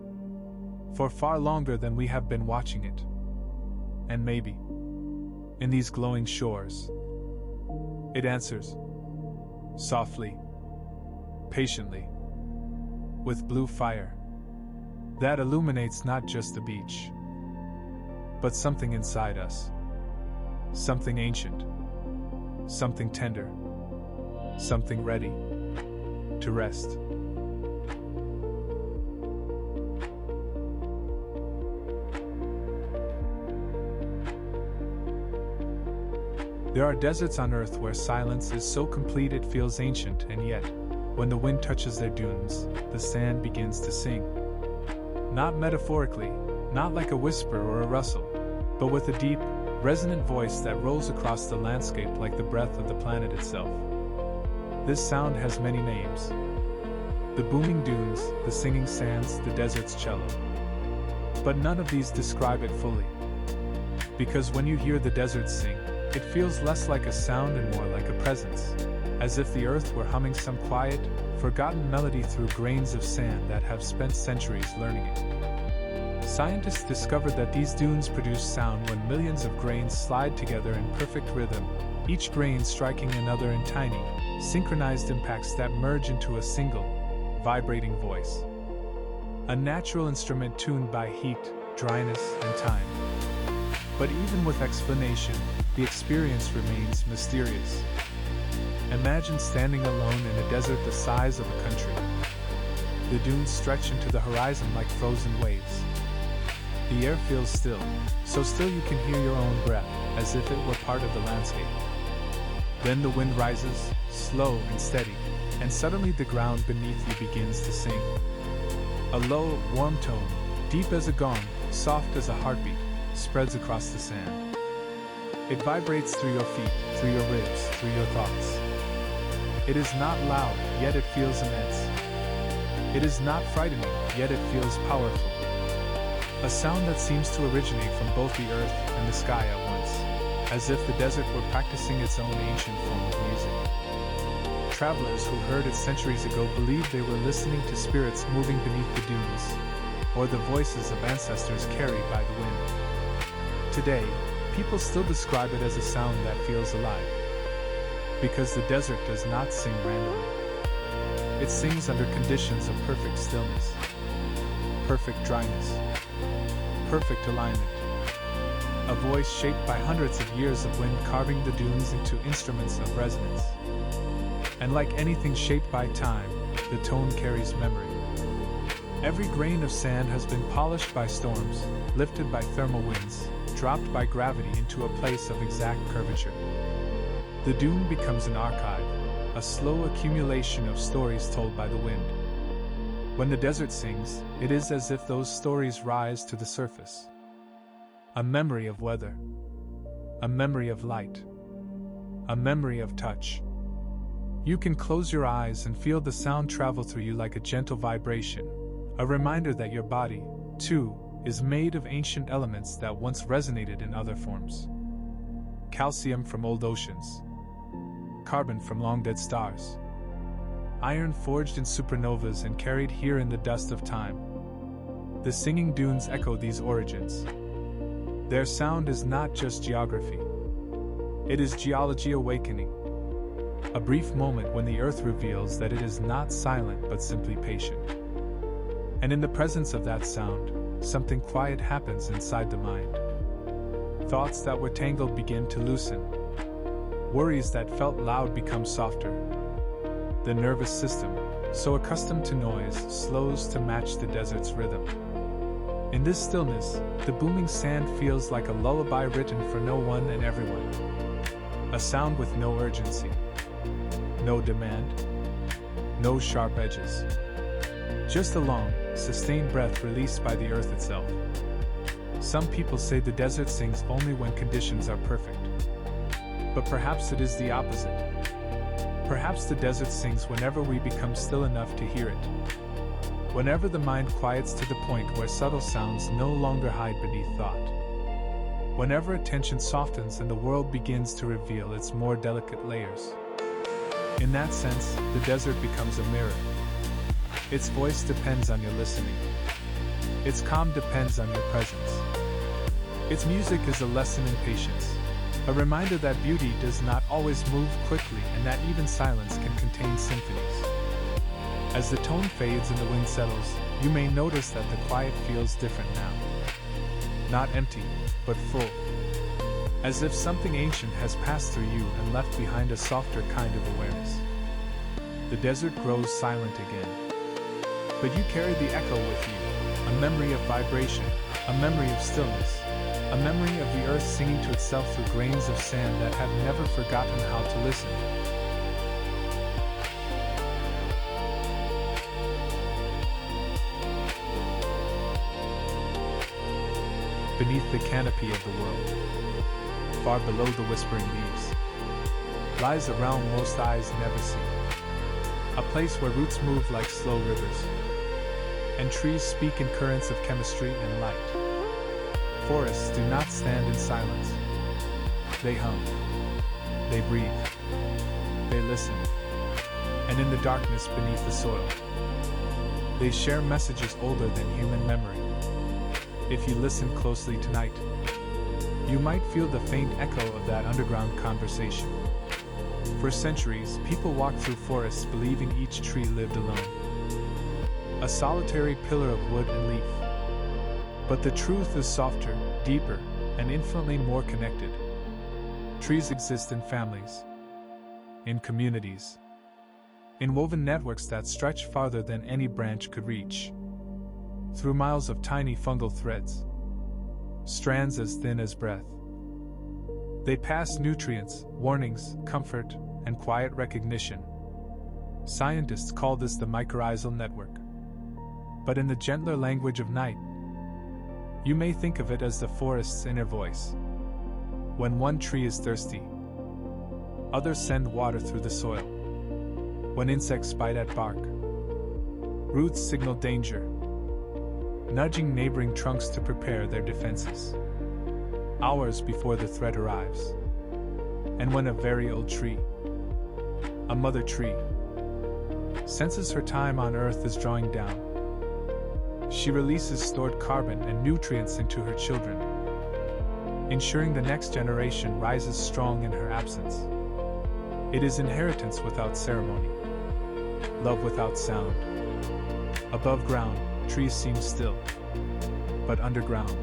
for far longer than we have been watching it. And maybe, in these glowing shores, it answers, softly, patiently, with blue fire that illuminates not just the beach, but something inside us, something ancient, something tender, something ready to rest. There are deserts on Earth where silence is so complete it feels ancient, and yet, when the wind touches their dunes, the sand begins to sing. Not metaphorically, not like a whisper or a rustle, but with a deep, resonant voice that rolls across the landscape like the breath of the planet itself. This sound has many names. The booming dunes, the singing sands, the desert's cello. But none of these describe it fully. Because when you hear the desert sing, it feels less like a sound and more like a presence, as if the earth were humming some quiet, forgotten melody through grains of sand that have spent centuries learning it. Scientists discovered that these dunes produce sound when millions of grains slide together in perfect rhythm, each grain striking another in tiny, synchronized impacts that merge into a single, vibrating voice. A natural instrument tuned by heat, dryness, and time. But even with explanation, the experience remains mysterious. Imagine standing alone in a desert the size of a country. The dunes stretch into the horizon like frozen waves. The air feels still, so still you can hear your own breath, as if it were part of the landscape. Then the wind rises, slow and steady, and suddenly the ground beneath you begins to sing. A low, warm tone, deep as a gong, soft as a heartbeat, spreads across the sand. It vibrates through your feet, through your ribs, through your thoughts. It is not loud, yet it feels immense. It is not frightening, yet it feels powerful. A sound that seems to originate from both the earth and the sky at once, as if the desert were practicing its own ancient form of music. Travelers who heard it centuries ago believed they were listening to spirits moving beneath the dunes, or the voices of ancestors carried by the wind. Today, people still describe it as a sound that feels alive. Because the desert does not sing randomly. It sings under conditions of perfect stillness, perfect dryness, perfect alignment. a voice shaped by hundreds of years of wind carving the dunes into instruments of resonance. And like anything shaped by time, the tone carries memory. Every grain of sand has been polished by storms, lifted by thermal winds, dropped by gravity into a place of exact curvature. The dune becomes an archive, a slow accumulation of stories told by the wind. When the desert sings, it is as if those stories rise to the surface. A memory of weather, a memory of light, a memory of touch. You can close your eyes and feel the sound travel through you like a gentle vibration, a reminder that your body, too, is made of ancient elements that once resonated in other forms. Calcium from old oceans, carbon from long-dead stars, iron forged in supernovas and carried here in the dust of time. The singing dunes echo these origins. Their sound is not just geography. It is geology awakening. A brief moment when the earth reveals that it is not silent but simply patient. And in the presence of that sound, something quiet happens inside the mind. Thoughts that were tangled begin to loosen. Worries that felt loud become softer. The nervous system, so accustomed to noise, slows to match the desert's rhythm. In this stillness, the booming sand feels like a lullaby written for no one and everyone. A sound with no urgency, no demand, no sharp edges. Just a long, sustained breath released by the earth itself. Some people say the desert sings only when conditions are perfect. But perhaps it is the opposite. Perhaps the desert sings whenever we become still enough to hear it. Whenever the mind quiets to the point where subtle sounds no longer hide beneath thought. Whenever attention softens and the world begins to reveal its more delicate layers. In that sense, the desert becomes a mirror. Its voice depends on your listening. Its calm depends on your presence. Its music is a lesson in patience, a reminder that beauty does not always move quickly and that even silence can contain symphonies. As the tone fades and the wind settles, you may notice that the quiet feels different now. Not empty, but full. As if something ancient has passed through you and left behind a softer kind of awareness. The desert grows silent again. But you carry the echo with you, a memory of vibration, a memory of stillness, a memory of the earth singing to itself through grains of sand that have never forgotten how to listen. Beneath the canopy of the world, far below the whispering leaves, lies a realm most eyes never see, a place where roots move like slow rivers, and trees speak in currents of chemistry and light. Forests do not stand in silence. They hum. They breathe. They listen. And in the darkness beneath the soil, they share messages older than human memory. If you listen closely tonight, you might feel the faint echo of that underground conversation. For centuries, people walked through forests believing each tree lived alone. A solitary pillar of wood and leaf. But the truth is softer, deeper, and infinitely more connected. Trees exist in families, in communities, in woven networks that stretch farther than any branch could reach. Through miles of tiny fungal threads, strands as thin as breath. They pass nutrients, warnings, comfort, and quiet recognition. Scientists call this the mycorrhizal network. But in the gentler language of night, you may think of it as the forest's inner voice. When one tree is thirsty, others send water through the soil. When insects bite at bark, roots signal danger, nudging neighboring trunks to prepare their defenses, hours before the threat arrives. And when a very old tree, a mother tree, senses her time on Earth is drawing down, she releases stored carbon and nutrients into her children, ensuring the next generation rises strong in her absence. It is inheritance without ceremony, love without sound. Above ground, trees seem still, but underground,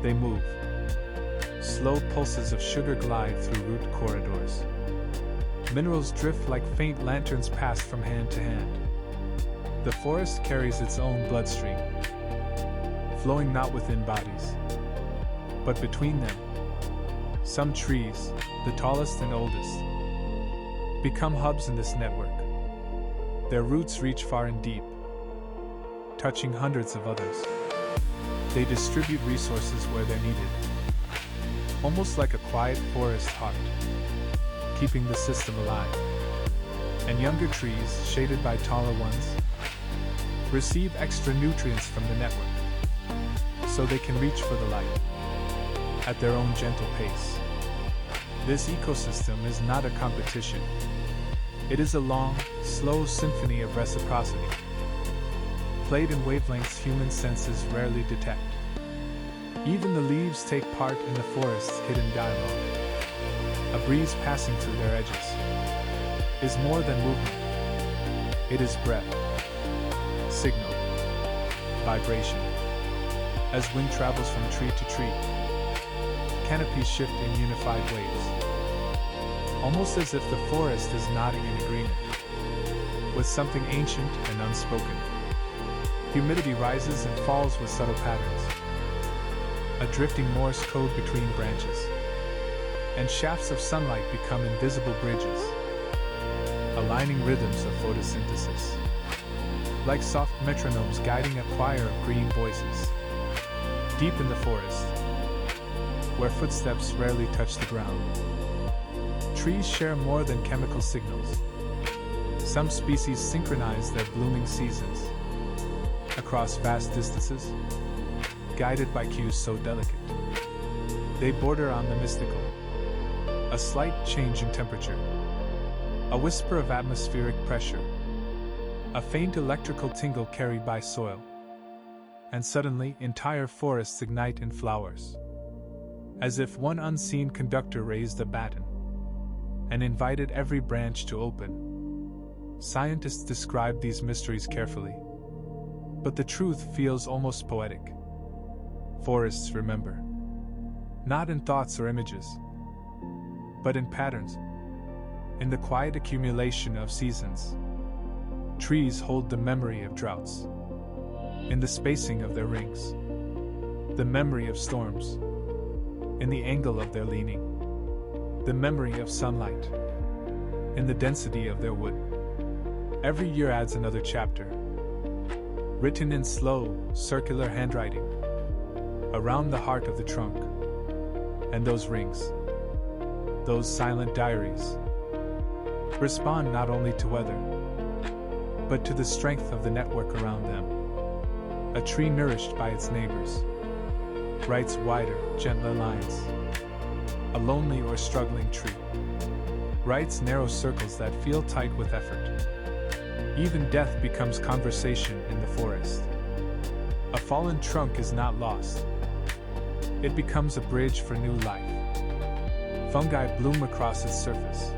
they move. slow pulses of sugar glide through root corridors. Minerals drift like faint lanterns passed from hand to hand. The forest carries its own bloodstream, flowing not within bodies, but between them. Some trees, the tallest and oldest, become hubs in this network. Their roots reach far and deep, touching hundreds of others. They distribute resources where they're needed, almost like a quiet forest heart, keeping the system alive. And younger trees, shaded by taller ones, receive extra nutrients from the network, so they can reach for the light at their own gentle pace. This ecosystem is not a competition. It is a long, slow symphony of reciprocity, played in wavelengths human senses rarely detect. Even the leaves take part in the forest's hidden dialogue. A breeze passing through their edges is more than movement. It is breath, signal, vibration. As wind travels from tree to tree, canopies shift in unified waves, almost as if the forest is nodding in agreement with something ancient and unspoken. Humidity rises and falls with subtle patterns, a drifting Morse code between branches, and shafts of sunlight become invisible bridges, aligning rhythms of photosynthesis, like soft metronomes guiding a choir of green voices. Deep in the forest, where footsteps rarely touch the ground, trees share more than chemical signals. Some species synchronize their blooming seasons across vast distances, guided by cues so delicate. They border on the mystical. A slight change in temperature, a whisper of atmospheric pressure, a faint electrical tingle carried by soil, and suddenly entire forests ignite in flowers, as if one unseen conductor raised a baton and invited every branch to open. Scientists describe these mysteries carefully, but the truth feels almost poetic. Forests remember, not in thoughts or images, but in patterns. In the quiet accumulation of seasons, trees hold the memory of droughts. In the spacing of their rings, the memory of storms. In the angle of their leaning, the memory of sunlight. In the density of their wood. Every year adds another chapter, written in slow, circular handwriting, around the heart of the trunk. And those rings, those silent diaries, respond not only to weather, but to the strength of the network around them. A tree nourished by its neighbors writes wider, gentler lines. A lonely or struggling tree writes narrow circles that feel tight with effort. Even death becomes conversation in the forest. A fallen trunk is not lost. It becomes a bridge for new life. Fungi bloom across its surface,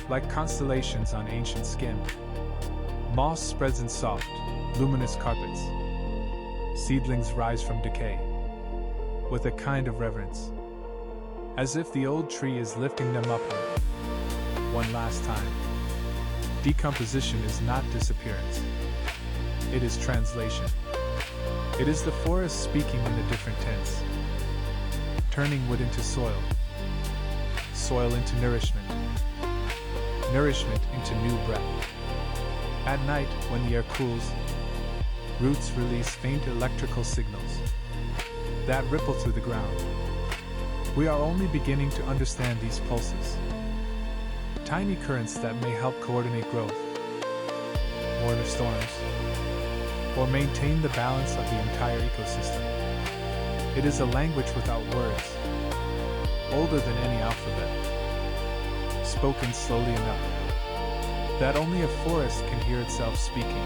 like constellations on ancient skin. Moss spreads in soft, luminous carpets. Seedlings rise from decay, with a kind of reverence, as if the old tree is lifting them upward. One last time. Decomposition is not disappearance. It is translation. It is the forest speaking in a different tense, turning wood into soil, soil into nourishment, nourishment into new breath. At night, when the air cools, roots release faint electrical signals that ripple through the ground. We are only beginning to understand these pulses, tiny currents that may help coordinate growth, warn of storms, or maintain the balance of the entire ecosystem. It is a language without words, older than any alphabet, spoken slowly enough that only a forest can hear itself speaking.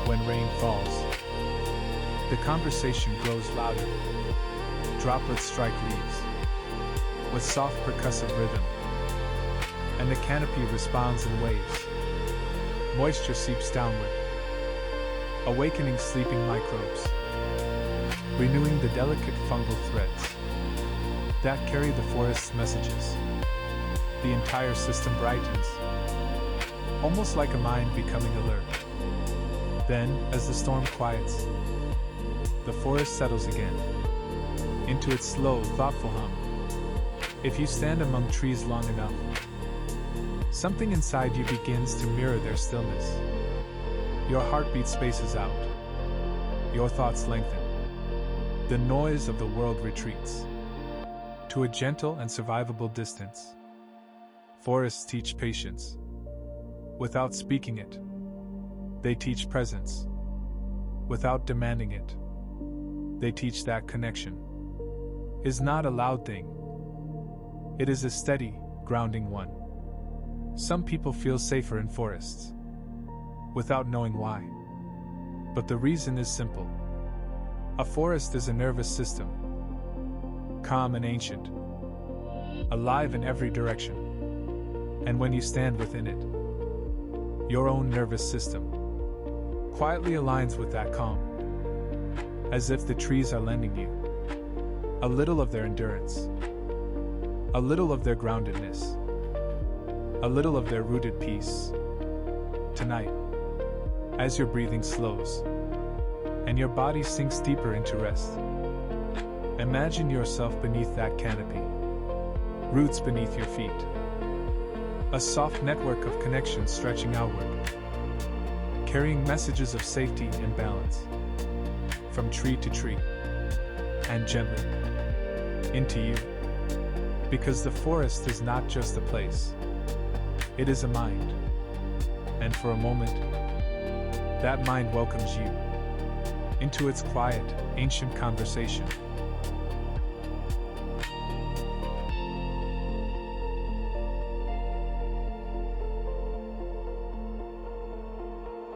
When rain falls, the conversation grows louder. Droplets strike leaves with soft percussive rhythm, and the canopy responds in waves. Moisture seeps downward, awakening sleeping microbes, renewing the delicate fungal threads. that carry the forest's messages. The entire system brightens, almost like a mind becoming alert. Then, as the storm quiets, the forest settles again into its slow, thoughtful hum. If you stand among trees long enough, something inside you begins to mirror their stillness. Your heartbeat spaces out. Your thoughts lengthen. The noise of the world retreats to a gentle and survivable distance. Forests teach patience. Without speaking it, they teach presence. Without demanding it, they teach that connection is not a loud thing. It is a steady, grounding one. Some people feel safer in forests, without knowing why. But the reason is simple. A forest is a nervous system, calm and ancient, alive in every direction. And when you stand within it, your own nervous system quietly aligns with that calm, as if the trees are lending you a little of their endurance, a little of their groundedness, a little of their rooted peace. Tonight, as your breathing slows and your body sinks deeper into rest, imagine yourself beneath that canopy, roots beneath your feet, a soft network of connection stretching outward, carrying messages of safety and balance, from tree to tree, and gently into you. Because the forest is not just a place, it is a mind. And for a moment, that mind welcomes you into its quiet, ancient conversation.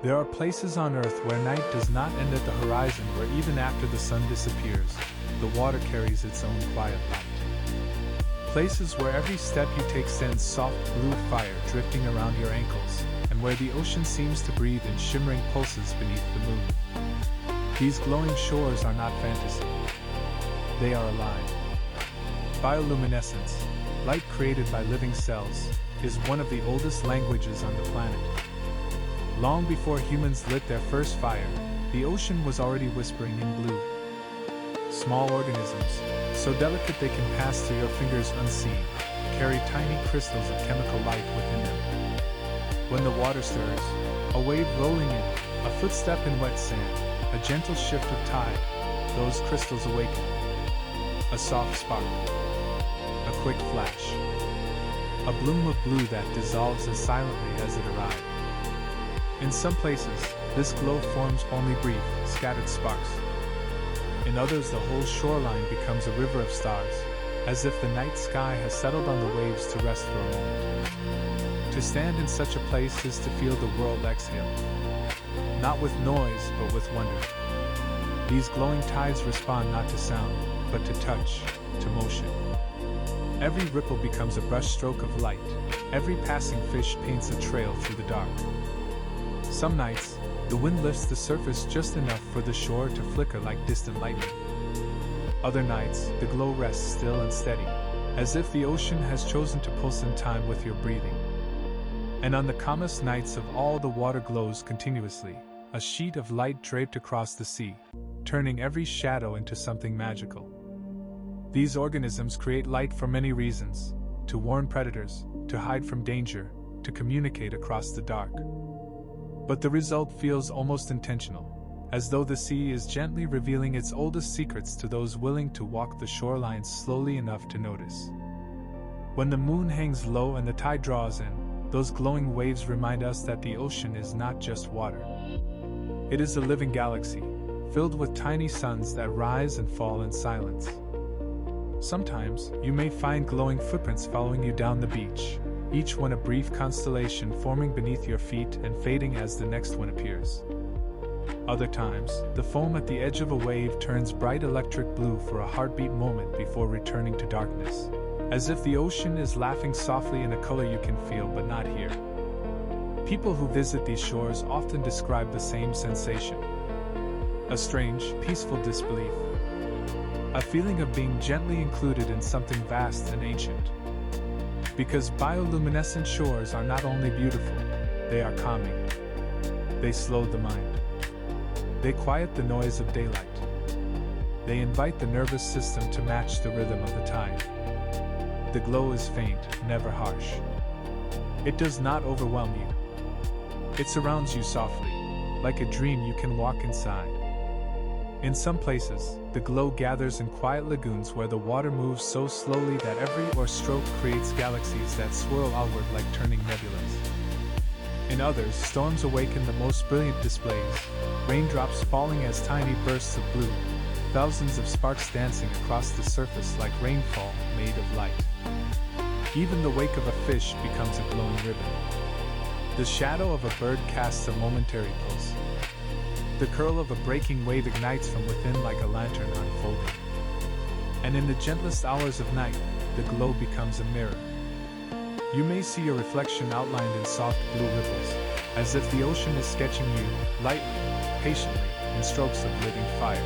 There are places on Earth where night does not end at the horizon, where even after the sun disappears, the water carries its own quiet light. Places where every step you take sends soft blue fire drifting around your ankles, and where the ocean seems to breathe in shimmering pulses beneath the moon. These glowing shores are not fantasy. They are alive. Bioluminescence, light created by living cells, is one of the oldest languages on the planet. Long before humans lit their first fire, the ocean was already whispering in blue. Small organisms, so delicate they can pass through your fingers unseen, carry tiny crystals of chemical light within them. When the water stirs, a wave rolling in, a footstep in wet sand, a gentle shift of tide, those crystals awaken. A soft spark, a quick flash, a bloom of blue that dissolves as silently as it arrived. In some places, this glow forms only brief, scattered sparks. In others, the whole shoreline becomes a river of stars, as if the night sky has settled on the waves to rest for a moment. To stand in such a place is to feel the world exhale, not with noise, but with wonder. These glowing tides respond not to sound, but to touch, to motion. Every ripple becomes a brushstroke of light, every passing fish paints a trail through the dark. Some nights, the wind lifts the surface just enough for the shore to flicker like distant lightning. Other nights, the glow rests still and steady, as if the ocean has chosen to pulse in time with your breathing. And on the calmest nights of all, the water glows continuously, a sheet of light draped across the sea, turning every shadow into something magical. These organisms create light for many reasons: to warn predators, to hide from danger, to communicate across the dark. But the result feels almost intentional, as though the sea is gently revealing its oldest secrets to those willing to walk the shoreline slowly enough to notice. When the moon hangs low and the tide draws in, those glowing waves remind us that the ocean is not just water. It is a living galaxy, filled with tiny suns that rise and fall in silence. Sometimes, you may find glowing footprints following you down the beach, each one a brief constellation forming beneath your feet and fading as the next one appears. Other times, the foam at the edge of a wave turns bright electric blue for a heartbeat moment before returning to darkness, as if the ocean is laughing softly in a color you can feel but not hear. People who visit these shores often describe the same sensation: a strange, peaceful disbelief, a feeling of being gently included in something vast and ancient. Because bioluminescent shores are not only beautiful, they are calming. They slow the mind. They quiet the noise of daylight. They invite the nervous system to match the rhythm of the tide. The glow is faint, never harsh. It does not overwhelm you. It surrounds you softly, like a dream you can walk inside. In some places, the glow gathers in quiet lagoons where the water moves so slowly that every stroke creates galaxies that swirl outward like turning nebulas. In others, storms awaken the most brilliant displays, raindrops falling as tiny bursts of blue, thousands of sparks dancing across the surface like rainfall made of light. Even the wake of a fish becomes a glowing ribbon. The shadow of a bird casts a momentary pulse. The curl of a breaking wave ignites from within like a lantern unfolding. And in the gentlest hours of night, the glow becomes a mirror. You may see your reflection outlined in soft blue ripples, as if the ocean is sketching you, lightly, patiently, in strokes of living fire.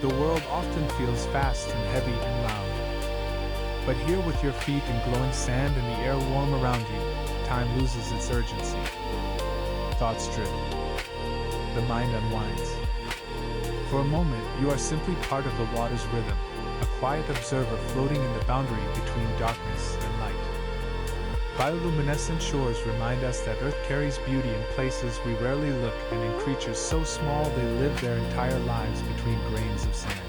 The world often feels fast and heavy and loud. But here with your feet in glowing sand and the air warm around you, time loses its urgency. Thoughts drift. The mind unwinds. For a moment, you are simply part of the water's rhythm, a quiet observer floating in the boundary between darkness and light. Bioluminescent shores remind us that Earth carries beauty in places we rarely look and in creatures so small they live their entire lives between grains of sand.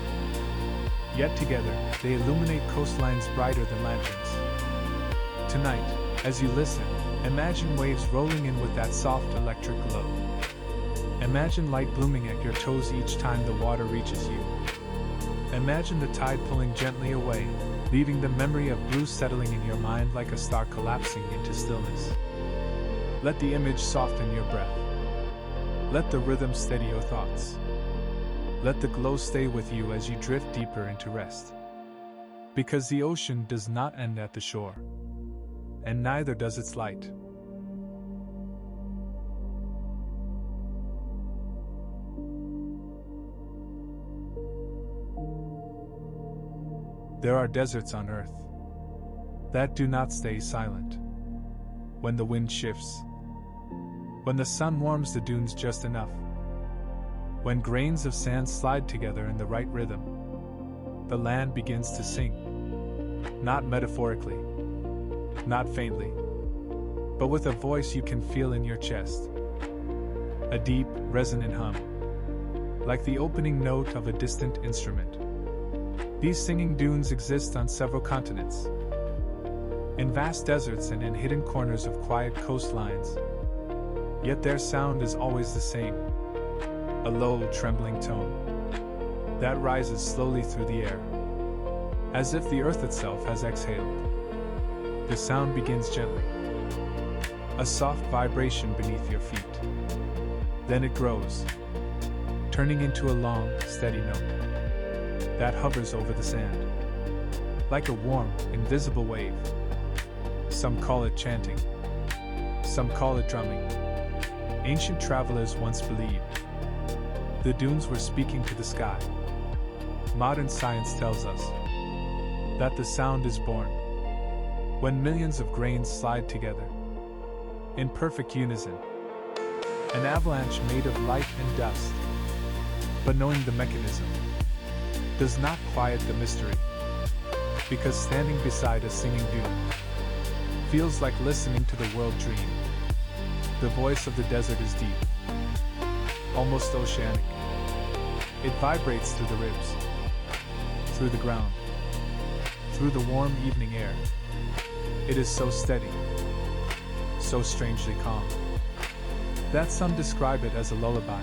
Yet together, they illuminate coastlines brighter than lanterns. Tonight, as you listen, imagine waves rolling in with that soft electric glow. Imagine light blooming at your toes each time the water reaches you. Imagine the tide pulling gently away, leaving the memory of blue settling in your mind like a star collapsing into stillness. Let the image soften your breath. Let the rhythm steady your thoughts. Let the glow stay with you as you drift deeper into rest. Because the ocean does not end at the shore, and neither does its light. There are deserts on Earth that do not stay silent. When the wind shifts, when the sun warms the dunes just enough, when grains of sand slide together in the right rhythm, the land begins to sing. Not metaphorically, not faintly, but with a voice you can feel in your chest. A deep, resonant hum, like the opening note of a distant instrument. These singing dunes exist on several continents, in vast deserts and in hidden corners of quiet coastlines. Yet their sound is always the same, a low, trembling tone that rises slowly through the air, as if the earth itself has exhaled. The sound begins gently, a soft vibration beneath your feet. Then it grows, turning into a long, steady note that hovers over the sand, like a warm, invisible wave. Some call it chanting, some call it drumming. Ancient travelers once believed the dunes were speaking to the sky. Modern science tells us that the sound is born when millions of grains slide together in perfect unison, an avalanche made of light and dust. But knowing the mechanism does not quiet the mystery, because standing beside a singing dune feels like listening to the world dream. The voice of the desert is deep, almost oceanic. It vibrates through the ribs, through the ground, through the warm evening air. It is so steady, so strangely calm, that some describe it as a lullaby,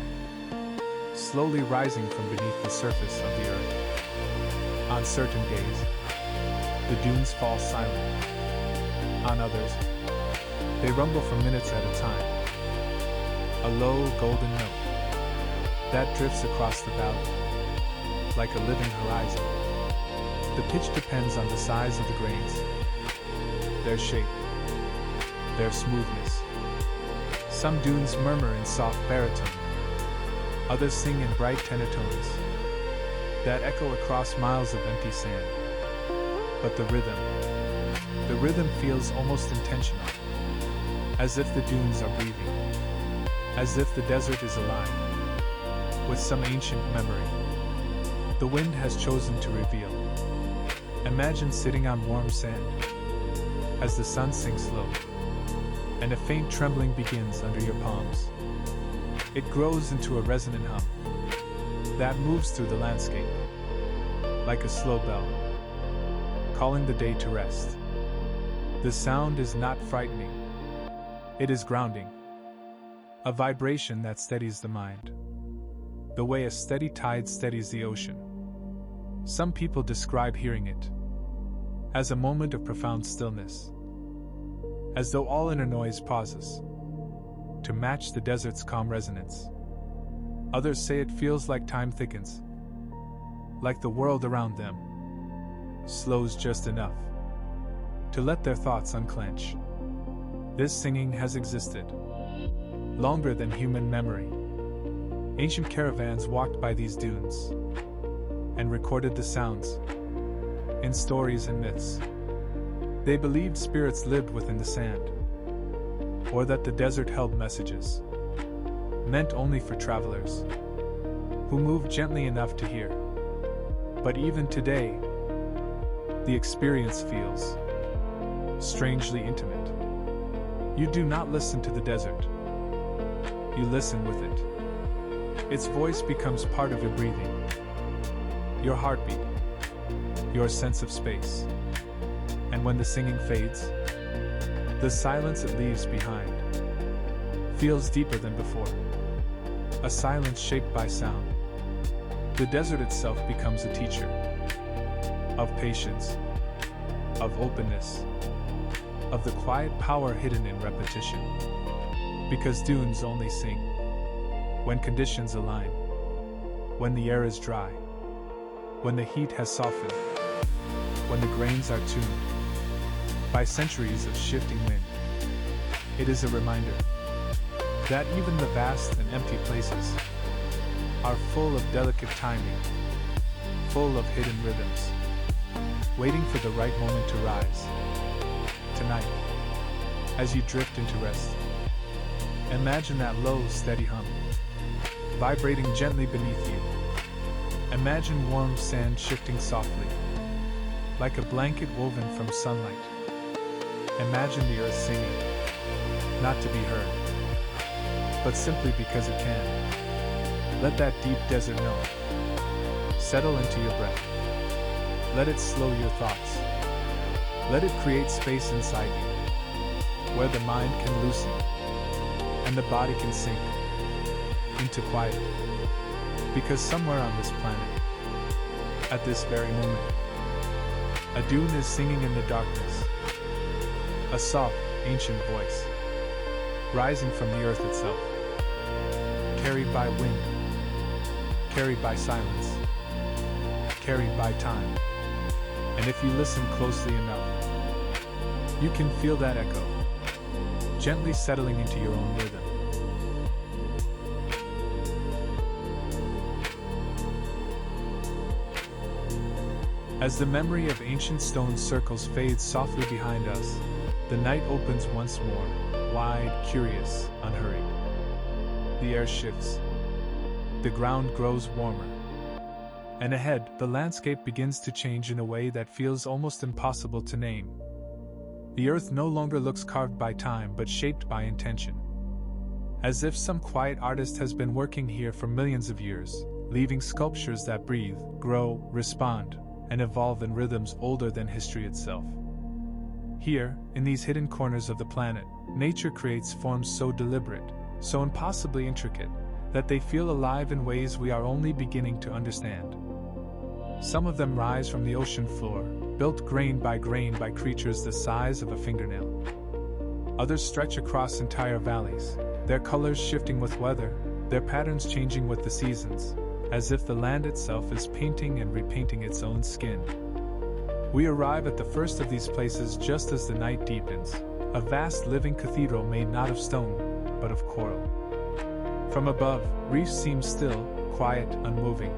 slowly rising from beneath the surface of the earth. On certain days, the dunes fall silent. On others, they rumble for minutes at a time. A low, golden note that drifts across the valley, like a living horizon. The pitch depends on the size of the grains, their shape, their smoothness. Some dunes murmur in soft baritone, others sing in bright tenor tones. that echo across miles of empty sand. But the rhythm feels almost intentional, as if the dunes are breathing, as if the desert is alive with some ancient memory the wind has chosen to reveal. Imagine sitting on warm sand as the sun sinks low, and a faint trembling begins under your palms. It grows into a resonant hum that moves through the landscape like a slow bell, calling the day to rest. The sound is not frightening, it is grounding, a vibration that steadies the mind, the way a steady tide steadies the ocean. Some people describe hearing it as a moment of profound stillness, as though all inner noise pauses to match the desert's calm resonance. Others say it feels like time thickens, like the world around them slows just enough to let their thoughts unclench. This singing has existed longer than human memory. Ancient caravans walked by these dunes and recorded the sounds in stories and myths. They believed spirits lived within the sand, or that the desert held messages meant only for travelers who moved gently enough to hear. But even today, the experience feels strangely intimate. You do not listen to the desert, you listen with it. Its voice becomes part of your breathing, your heartbeat, your sense of space. And when the singing fades, the silence it leaves behind feels deeper than before. A silence shaped by sound. The desert itself becomes a teacher of patience, of openness, of the quiet power hidden in repetition. Because dunes only sing when conditions align, when the air is dry, when the heat has softened, when the grains are tuned by centuries of shifting wind. It is a reminder that even the vast and empty places are full of delicate timing, full of hidden rhythms, waiting for the right moment to rise. Tonight, as you drift into rest, imagine that low, steady hum vibrating gently beneath you. Imagine warm sand shifting softly, like a blanket woven from sunlight. Imagine the earth singing, not to be heard, but simply because it can. Let that deep desert note settle into your breath. Let it slow your thoughts. Let it create space inside you, where the mind can loosen and the body can sink into quiet. Because somewhere on this planet, at this very moment, a dune is singing in the darkness, a soft, ancient voice, rising from the earth itself, carried by wind, carried by silence, carried by time. And if you listen closely enough, you can feel that echo, gently settling into your own rhythm. As the memory of ancient stone circles fades softly behind us, the night opens once more, wide, curious, unhurried. The air shifts. The ground grows warmer. And ahead, the landscape begins to change in a way that feels almost impossible to name. The earth no longer looks carved by time but shaped by intention. As if some quiet artist has been working here for millions of years, leaving sculptures that breathe, grow, respond, and evolve in rhythms older than history itself. Here, in these hidden corners of the planet, nature creates forms so deliberate, so impossibly intricate, that they feel alive in ways we are only beginning to understand. Some of them rise from the ocean floor, built grain by creatures the size of a fingernail. Others stretch across entire valleys, their colors shifting with weather, their patterns changing with the seasons, as if the land itself is painting and repainting its own skin. We arrive at the first of these places just as the night deepens, a vast living cathedral made not of stone, but of coral. From above, reefs seem still, quiet, unmoving.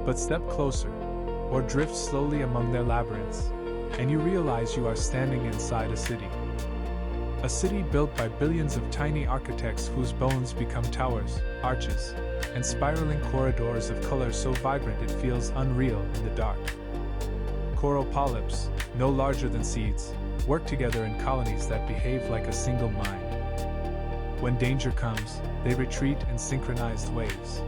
But step closer, or drift slowly among their labyrinths, and you realize you are standing inside a city. A city built by billions of tiny architects whose bones become towers, arches, and spiraling corridors of color so vibrant it feels unreal in the dark. Coral polyps, no larger than seeds, work together in colonies that behave like a single mind. When danger comes, they retreat in synchronized waves.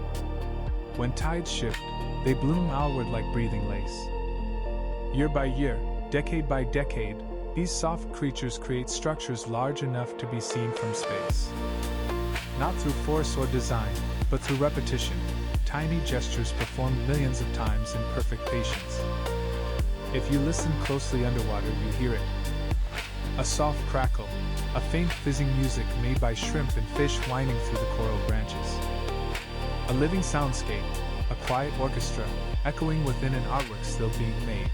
When tides shift, they bloom outward like breathing lace. Year by year, decade by decade, these soft creatures create structures large enough to be seen from space. Not through force or design, but through repetition, tiny gestures performed millions of times in perfect patience. If you listen closely underwater, you hear it. A soft crackle, a faint fizzing music made by shrimp and fish whining through the coral branches. A living soundscape, a quiet orchestra, echoing within an artwork still being made.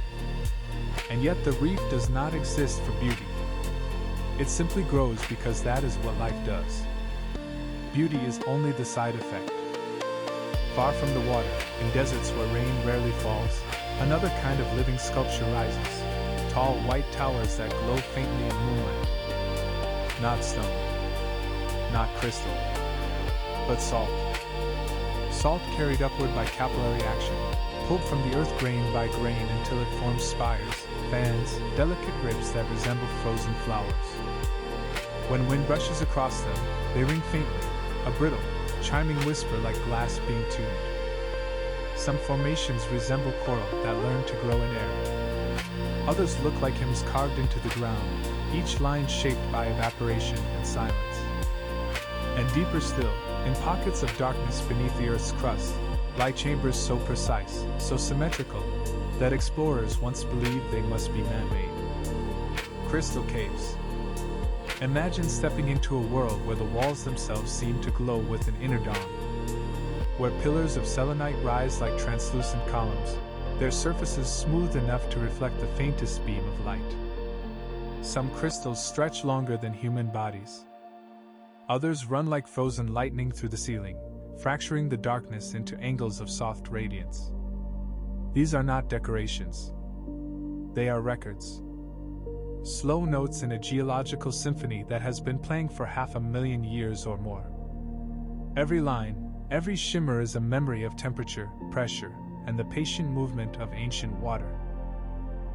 And yet the reef does not exist for beauty. It simply grows because that is what life does. Beauty is only the side effect. Far from the water, in deserts where rain rarely falls, another kind of living sculpture rises. Tall white towers that glow faintly in moonlight. Not stone, not crystal, but salt. Salt carried upward by capillary action, pulled from the earth grain by grain until it forms spires, fans, delicate ribs that resemble frozen flowers. When wind brushes across them, they ring faintly, a brittle, chiming whisper like glass being tuned. Some formations resemble coral that learn to grow in air. Others look like hymns carved into the ground, each line shaped by evaporation and silence. And deeper still, in pockets of darkness beneath the earth's crust, lie chambers so precise, so symmetrical, that explorers once believed they must be man-made. Crystal caves. Imagine stepping into a world where the walls themselves seem to glow with an inner dawn. Where pillars of selenite rise like translucent columns, their surfaces smooth enough to reflect the faintest beam of light. Some crystals stretch longer than human bodies. Others run like frozen lightning through the ceiling, fracturing the darkness into angles of soft radiance. These are not decorations. They are records. Slow notes in a geological symphony that has been playing for 500,000 years or more. Every line, every shimmer is a memory of temperature, pressure, and the patient movement of ancient water.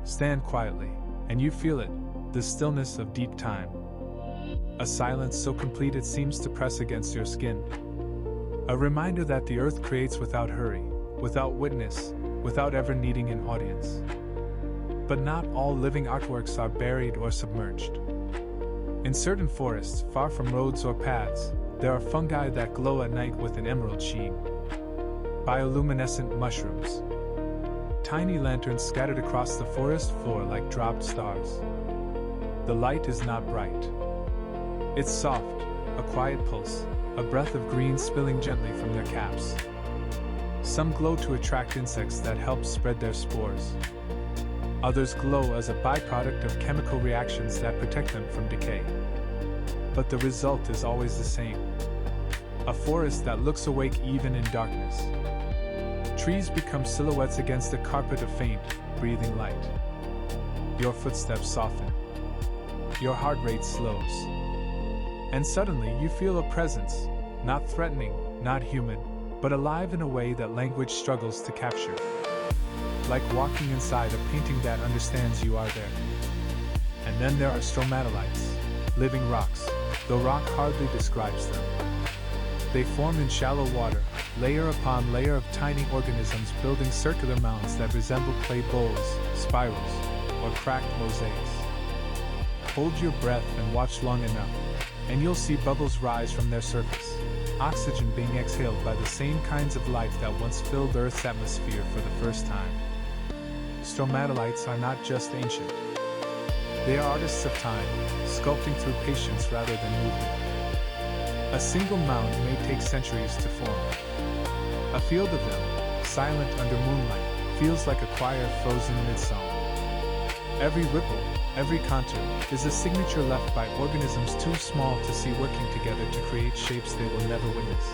Stand quietly, and you feel it, the stillness of deep time. A silence so complete it seems to press against your skin. A reminder that the earth creates without hurry, without witness, without ever needing an audience. But not all living artworks are buried or submerged. In certain forests, far from roads or paths, there are fungi that glow at night with an emerald sheen. Bioluminescent mushrooms. Tiny lanterns scattered across the forest floor like dropped stars. The light is not bright. It's soft, a quiet pulse, a breath of green spilling gently from their caps. Some glow to attract insects that help spread their spores. Others glow as a byproduct of chemical reactions that protect them from decay. But the result is always the same. A forest that looks awake even in darkness. Trees become silhouettes against a carpet of faint, breathing light. Your footsteps soften. Your heart rate slows. And suddenly you feel a presence, not threatening, not human, but alive in a way that language struggles to capture. Like walking inside a painting that understands you are there. And then there are stromatolites, living rocks, though rock hardly describes them. They form in shallow water, layer upon layer of tiny organisms building circular mounds that resemble clay bowls, spirals, or cracked mosaics. Hold your breath and watch long enough, and you'll see bubbles rise from their surface, oxygen being exhaled by the same kinds of life that once filled Earth's atmosphere for the first time. Stromatolites are not just ancient. They are artists of time, sculpting through patience rather than movement. A single mound may take centuries to form. A field of them, silent under moonlight, feels like a choir frozen mid-song. Every ripple, every contour, is a signature left by organisms too small to see working together to create shapes they will never witness.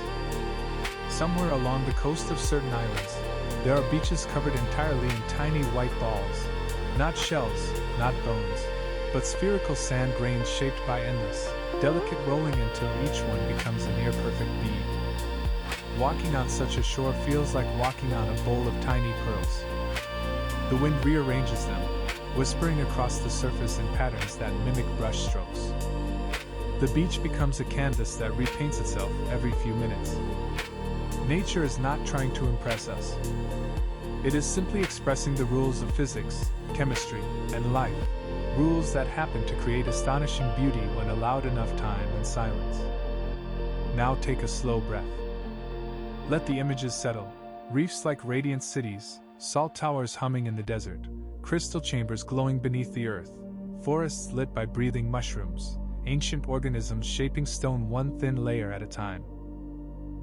Somewhere along the coast of certain islands, There are beaches covered entirely in tiny white balls. Not shells, not bones, but spherical sand grains shaped by endless, delicate rolling until each one becomes a near-perfect bead. Walking on such a shore feels like walking on a bowl of tiny pearls. The wind rearranges them, whispering across the surface in patterns that mimic brush strokes. The beach becomes a canvas that repaints itself every few minutes. Nature is not trying to impress us. It is simply expressing the rules of physics, chemistry, and life, rules that happen to create astonishing beauty when allowed enough time and silence. Now take a slow breath. Let the images settle. Reefs like radiant cities, salt towers humming in the desert, crystal chambers glowing beneath the earth, forests lit by breathing mushrooms, ancient organisms shaping stone one thin layer at a time.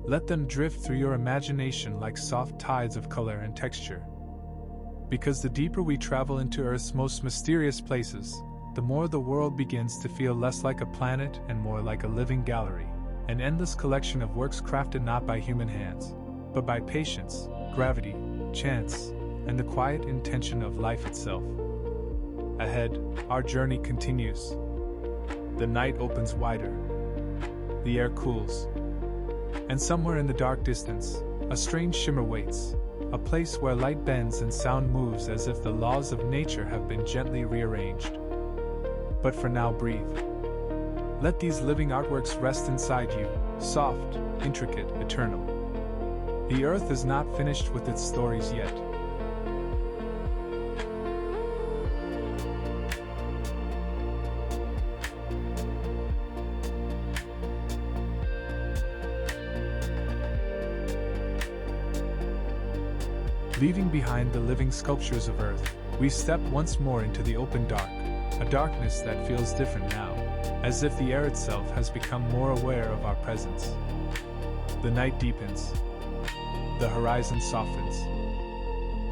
Let them drift through your imagination like soft tides of color and texture. Because the deeper we travel into Earth's most mysterious places, the more the world begins to feel less like a planet and more like a living gallery, an endless collection of works crafted not by human hands, but by patience, gravity, chance, and the quiet intention of life itself. Ahead, our journey continues. The night opens wider. The air cools. And somewhere in the dark distance, a strange shimmer waits, a place where light bends and sound moves as if the laws of nature have been gently rearranged. But for now, breathe. Let these living artworks rest inside you, soft, intricate, eternal. The earth is not finished with its stories yet. Leaving behind the living sculptures of Earth, we step once more into the open dark, a darkness that feels different now, as if the air itself has become more aware of our presence. The night deepens. The horizon softens.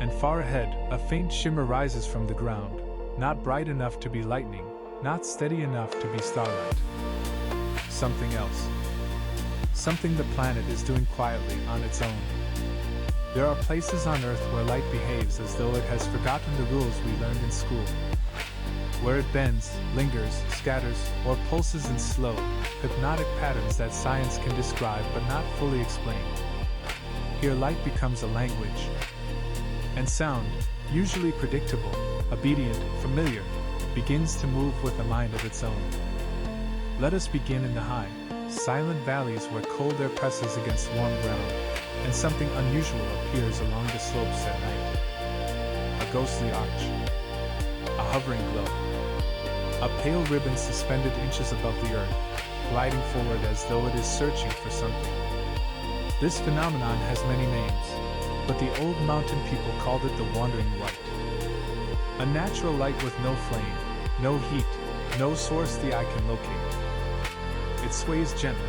And far ahead, a faint shimmer rises from the ground, not bright enough to be lightning, not steady enough to be starlight. Something else. Something the planet is doing quietly on its own. There are places on Earth where light behaves as though it has forgotten the rules we learned in school. Where it bends, lingers, scatters, or pulses in slow, hypnotic patterns that science can describe but not fully explain. Here light becomes a language. And sound, usually predictable, obedient, familiar, begins to move with a mind of its own. Let us begin in the high, silent valleys where cold air presses against warm ground, and something unusual appears along the slopes at night. A ghostly arch. A hovering glow. A pale ribbon suspended inches above the earth, gliding forward as though it is searching for something. This phenomenon has many names, but the old mountain people called it the wandering light. A natural light with no flame, no heat, no source the eye can locate. It sways gently,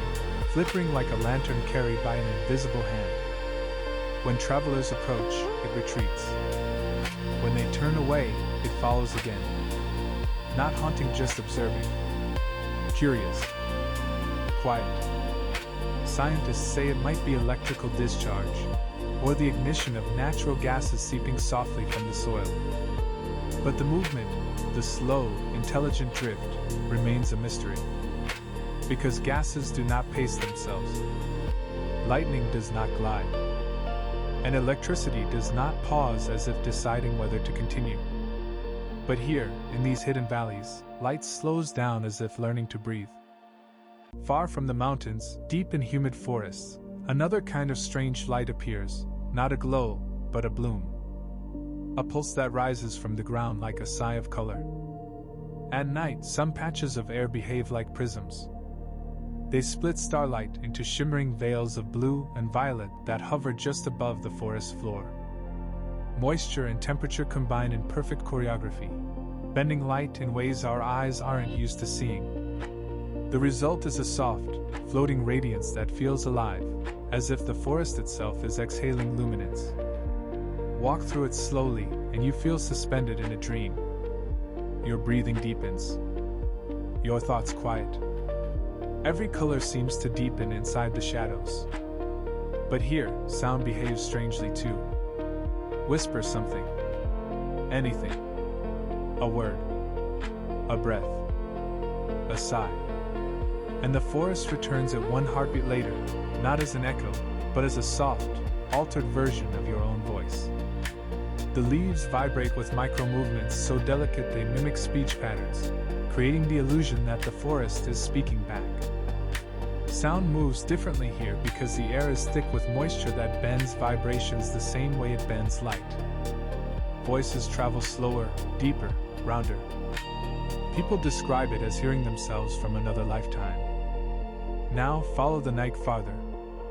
flickering like a lantern carried by an invisible hand. When travelers approach, it retreats. When they turn away, it follows again. Not haunting, just observing. Curious. Quiet. Scientists say it might be electrical discharge, or the ignition of natural gases seeping softly from the soil. But the movement, the slow, intelligent drift, remains a mystery. Because gases do not pace themselves. Lightning does not glide. And electricity does not pause as if deciding whether to continue. But here, in these hidden valleys, light slows down as if learning to breathe. Far from the mountains, deep in humid forests, another kind of strange light appears, not a glow, but a bloom. A pulse that rises from the ground like a sigh of color. At night, some patches of air behave like prisms. They split starlight into shimmering veils of blue and violet that hover just above the forest floor. Moisture and temperature combine in perfect choreography, bending light in ways our eyes aren't used to seeing. The result is a soft, floating radiance that feels alive, as if the forest itself is exhaling luminance. Walk through it slowly, and you feel suspended in a dream. Your breathing deepens. Your thoughts quiet. Every color seems to deepen inside the shadows. But here, sound behaves strangely too. Whisper something. Anything. A word. A breath. A sigh. And the forest returns at one heartbeat later, not as an echo, but as a soft, altered version of your own voice. The leaves vibrate with micro-movements so delicate they mimic speech patterns, creating the illusion that the forest is speaking back. Sound moves differently here because the air is thick with moisture that bends vibrations the same way it bends light. Voices travel slower, deeper, rounder. People describe it as hearing themselves from another lifetime. Now follow the night farther,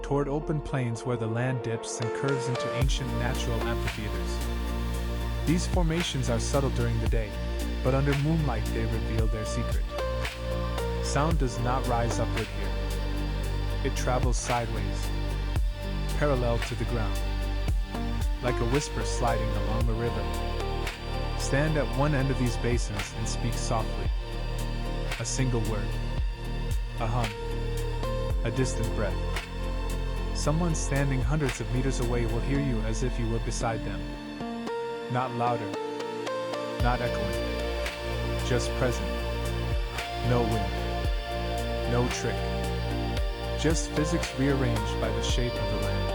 toward open plains where the land dips and curves into ancient natural amphitheaters. These formations are subtle during the day, but under moonlight they reveal their secret. Sound does not rise upward here. It travels sideways, parallel to the ground, like a whisper sliding along a river. Stand at one end of these basins and speak softly. A single word. A hum. A distant breath. Someone standing hundreds of meters away will hear you as if you were beside them. Not louder. Not echoing. Just present. No wind. No trick. Just physics rearranged by the shape of the land.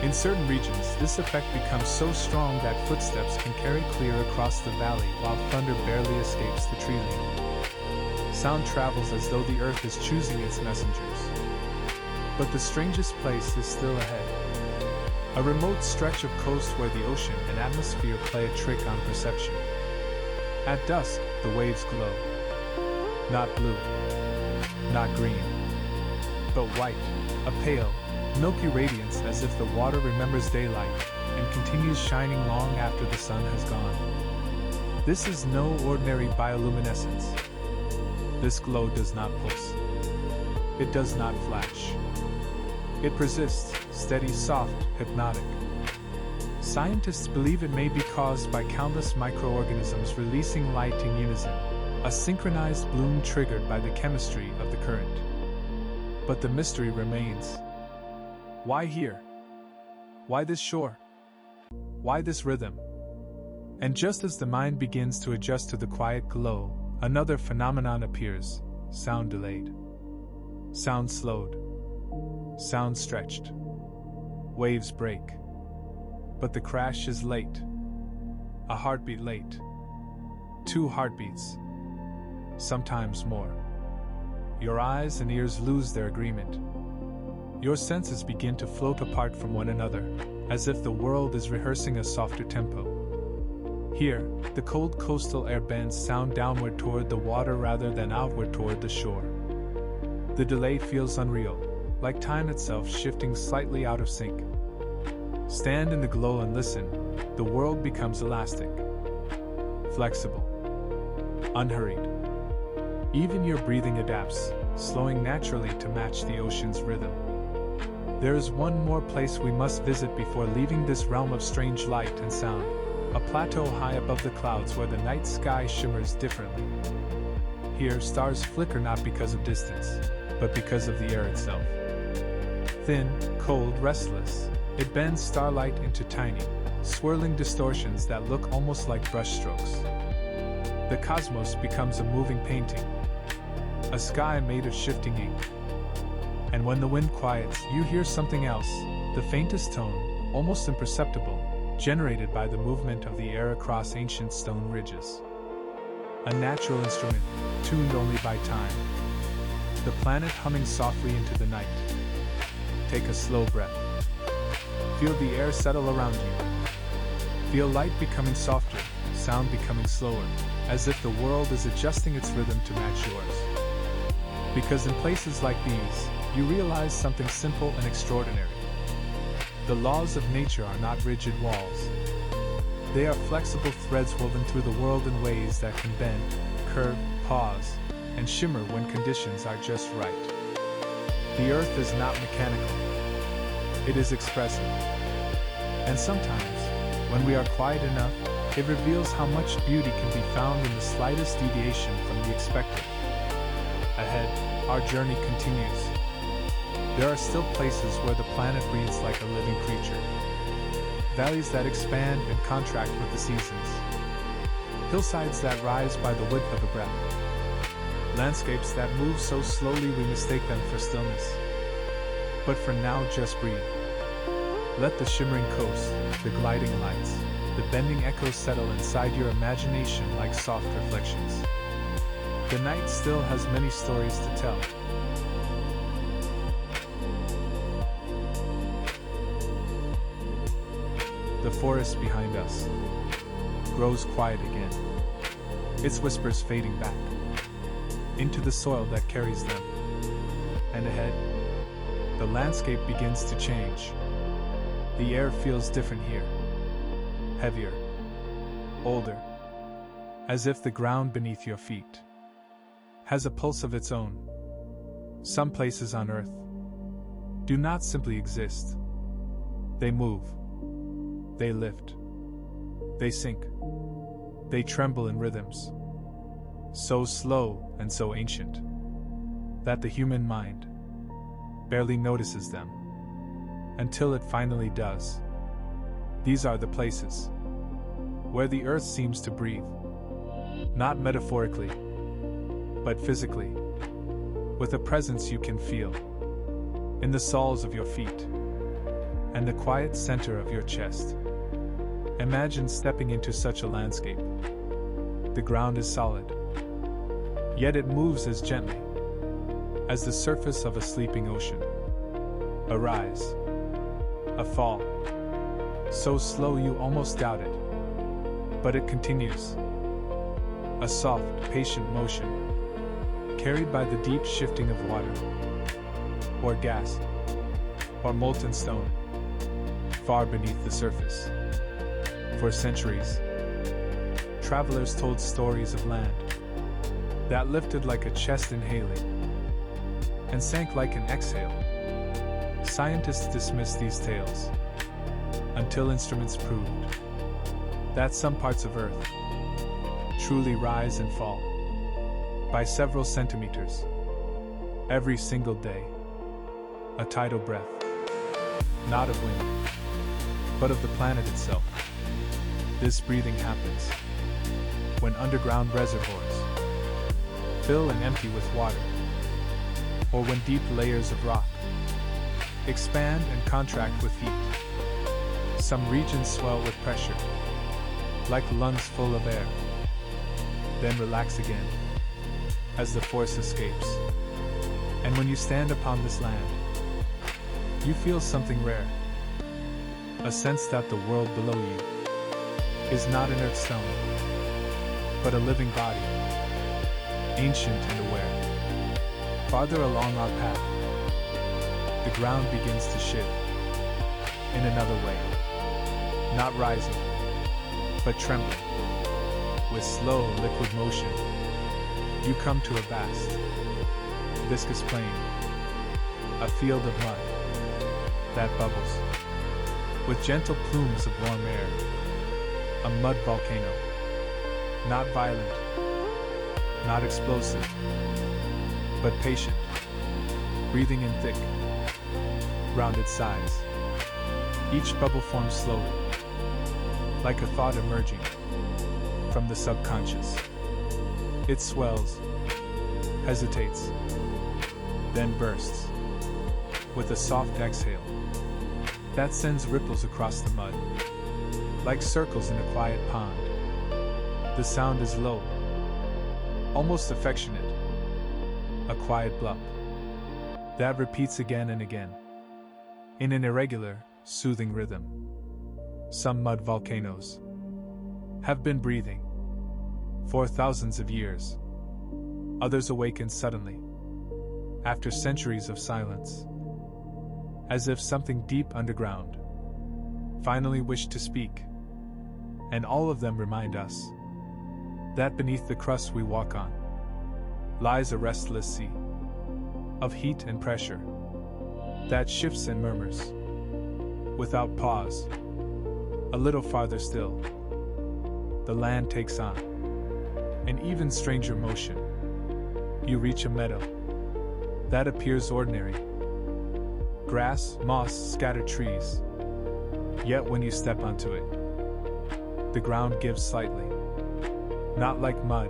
In certain regions, this effect becomes so strong that footsteps can carry clear across the valley while thunder barely escapes the tree line. Sound travels as though the earth is choosing its messengers. But the strangest place is still ahead. A remote stretch of coast where the ocean and atmosphere play a trick on perception. At dusk, the waves glow. Not blue. Not green. But white, a pale, milky radiance as if the water remembers daylight and continues shining long after the sun has gone. This is no ordinary bioluminescence. This glow does not pulse. It does not flash. It persists, steady, soft, hypnotic. Scientists believe it may be caused by countless microorganisms releasing light in unison, a synchronized bloom triggered by the chemistry of the current. But the mystery remains. Why here? Why this shore? Why this rhythm? And just as the mind begins to adjust to the quiet glow, another phenomenon appears: sound delayed. Sound slowed. Sound stretched. Waves break. But the crash is late. A heartbeat late. 2 heartbeats. Sometimes more. Your eyes and ears lose their agreement. Your senses begin to float apart from one another, as if the world is rehearsing a softer tempo. Here, the cold coastal air bends sound downward toward the water rather than outward toward the shore. The delay feels unreal, like time itself shifting slightly out of sync. Stand in the glow and listen. The world becomes elastic, flexible, unhurried. Even your breathing adapts, slowing naturally to match the ocean's rhythm. There is one more place we must visit before leaving this realm of strange light and sound, a plateau high above the clouds where the night sky shimmers differently. Here, stars flicker not because of distance, but because of the air itself. Thin, cold, restless, it bends starlight into tiny, swirling distortions that look almost like brushstrokes. The cosmos becomes a moving painting, a sky made of shifting ink. And when the wind quiets, you hear something else, the faintest tone, almost imperceptible, generated by the movement of the air across ancient stone ridges. A natural instrument, tuned only by time. The planet humming softly into the night. Take a slow breath. Feel the air settle around you. Feel light becoming softer, sound becoming slower, as if the world is adjusting its rhythm to match yours. Because in places like these, you realize something simple and extraordinary. The laws of nature are not rigid walls. They are flexible threads woven through the world in ways that can bend, curve, pause, and shimmer when conditions are just right. The earth is not mechanical. It is expressive. And sometimes, when we are quiet enough, it reveals how much beauty can be found in the slightest deviation from the expected. Ahead, our journey continues. There are still places where the planet breathes like a living creature. valleys that expand and contract with the seasons, hillsides that rise by the width of a breath, landscapes that move so slowly we mistake them for stillness. But for now, just breathe. Let the shimmering coast, the gliding lights, the bending echoes settle inside your imagination like soft reflections. The night still has many stories to tell. The forest behind us grows quiet again, its whispers fading back into the soil that carries them. And ahead, the landscape begins to change. The air feels different here, heavier, older, as if the ground beneath your feet has a pulse of its own. Some places on Earth do not simply exist. They move, they lift, they sink, they tremble in rhythms so slow and so ancient that the human mind barely notices them until it finally does. These are the places where the earth seems to breathe, not metaphorically, but physically, with a presence you can feel in the soles of your feet and the quiet center of your chest. Imagine stepping into such a landscape. The ground is solid, yet it moves as gently as the surface of a sleeping ocean. A rise, a fall, so slow you almost doubt it, but it continues. A soft, patient motion, carried by the deep shifting of water, or gas, or molten stone, far beneath the surface. For centuries, travelers told stories of land that lifted like a chest inhaling and sank like an exhale. Scientists dismissed these tales until instruments proved that some parts of Earth truly rise and fall by several centimeters every single day. A tidal breath, not of wind, but of the planet itself. This breathing happens when underground reservoirs fill and empty with water, or when deep layers of rock expand and contract with heat. Some regions swell with pressure, like lungs full of air, then relax again as the force escapes. And when you stand upon this land, you feel something rare, a sense that the world below you is not inert stone, but a living body, ancient and aware. Farther along our path, the ground begins to shift in another way, not rising, but trembling. With slow, liquid motion, you come to a vast, viscous plain, a field of mud that bubbles with gentle plumes of warm air, a mud volcano, not violent, not explosive, but patient, breathing in thick, rounded sides. Each bubble forms slowly, like a thought emerging from the subconscious. It swells, hesitates, then bursts with a soft exhale that sends ripples across the mud, like circles in a quiet pond. The sound is low, almost affectionate, a quiet blub that repeats again and again, in an irregular, soothing rhythm. Some mud volcanoes have been breathing for thousands of years. Others awaken suddenly, after centuries of silence, as if something deep underground finally wished to speak. And all of them remind us that beneath the crust we walk on lies a restless sea of heat and pressure that shifts and murmurs without pause. A little farther still, the land takes on an even stranger motion. You reach a meadow that appears ordinary. Grass, moss, scattered trees. Yet when you step onto it, the ground gives slightly. Not like mud,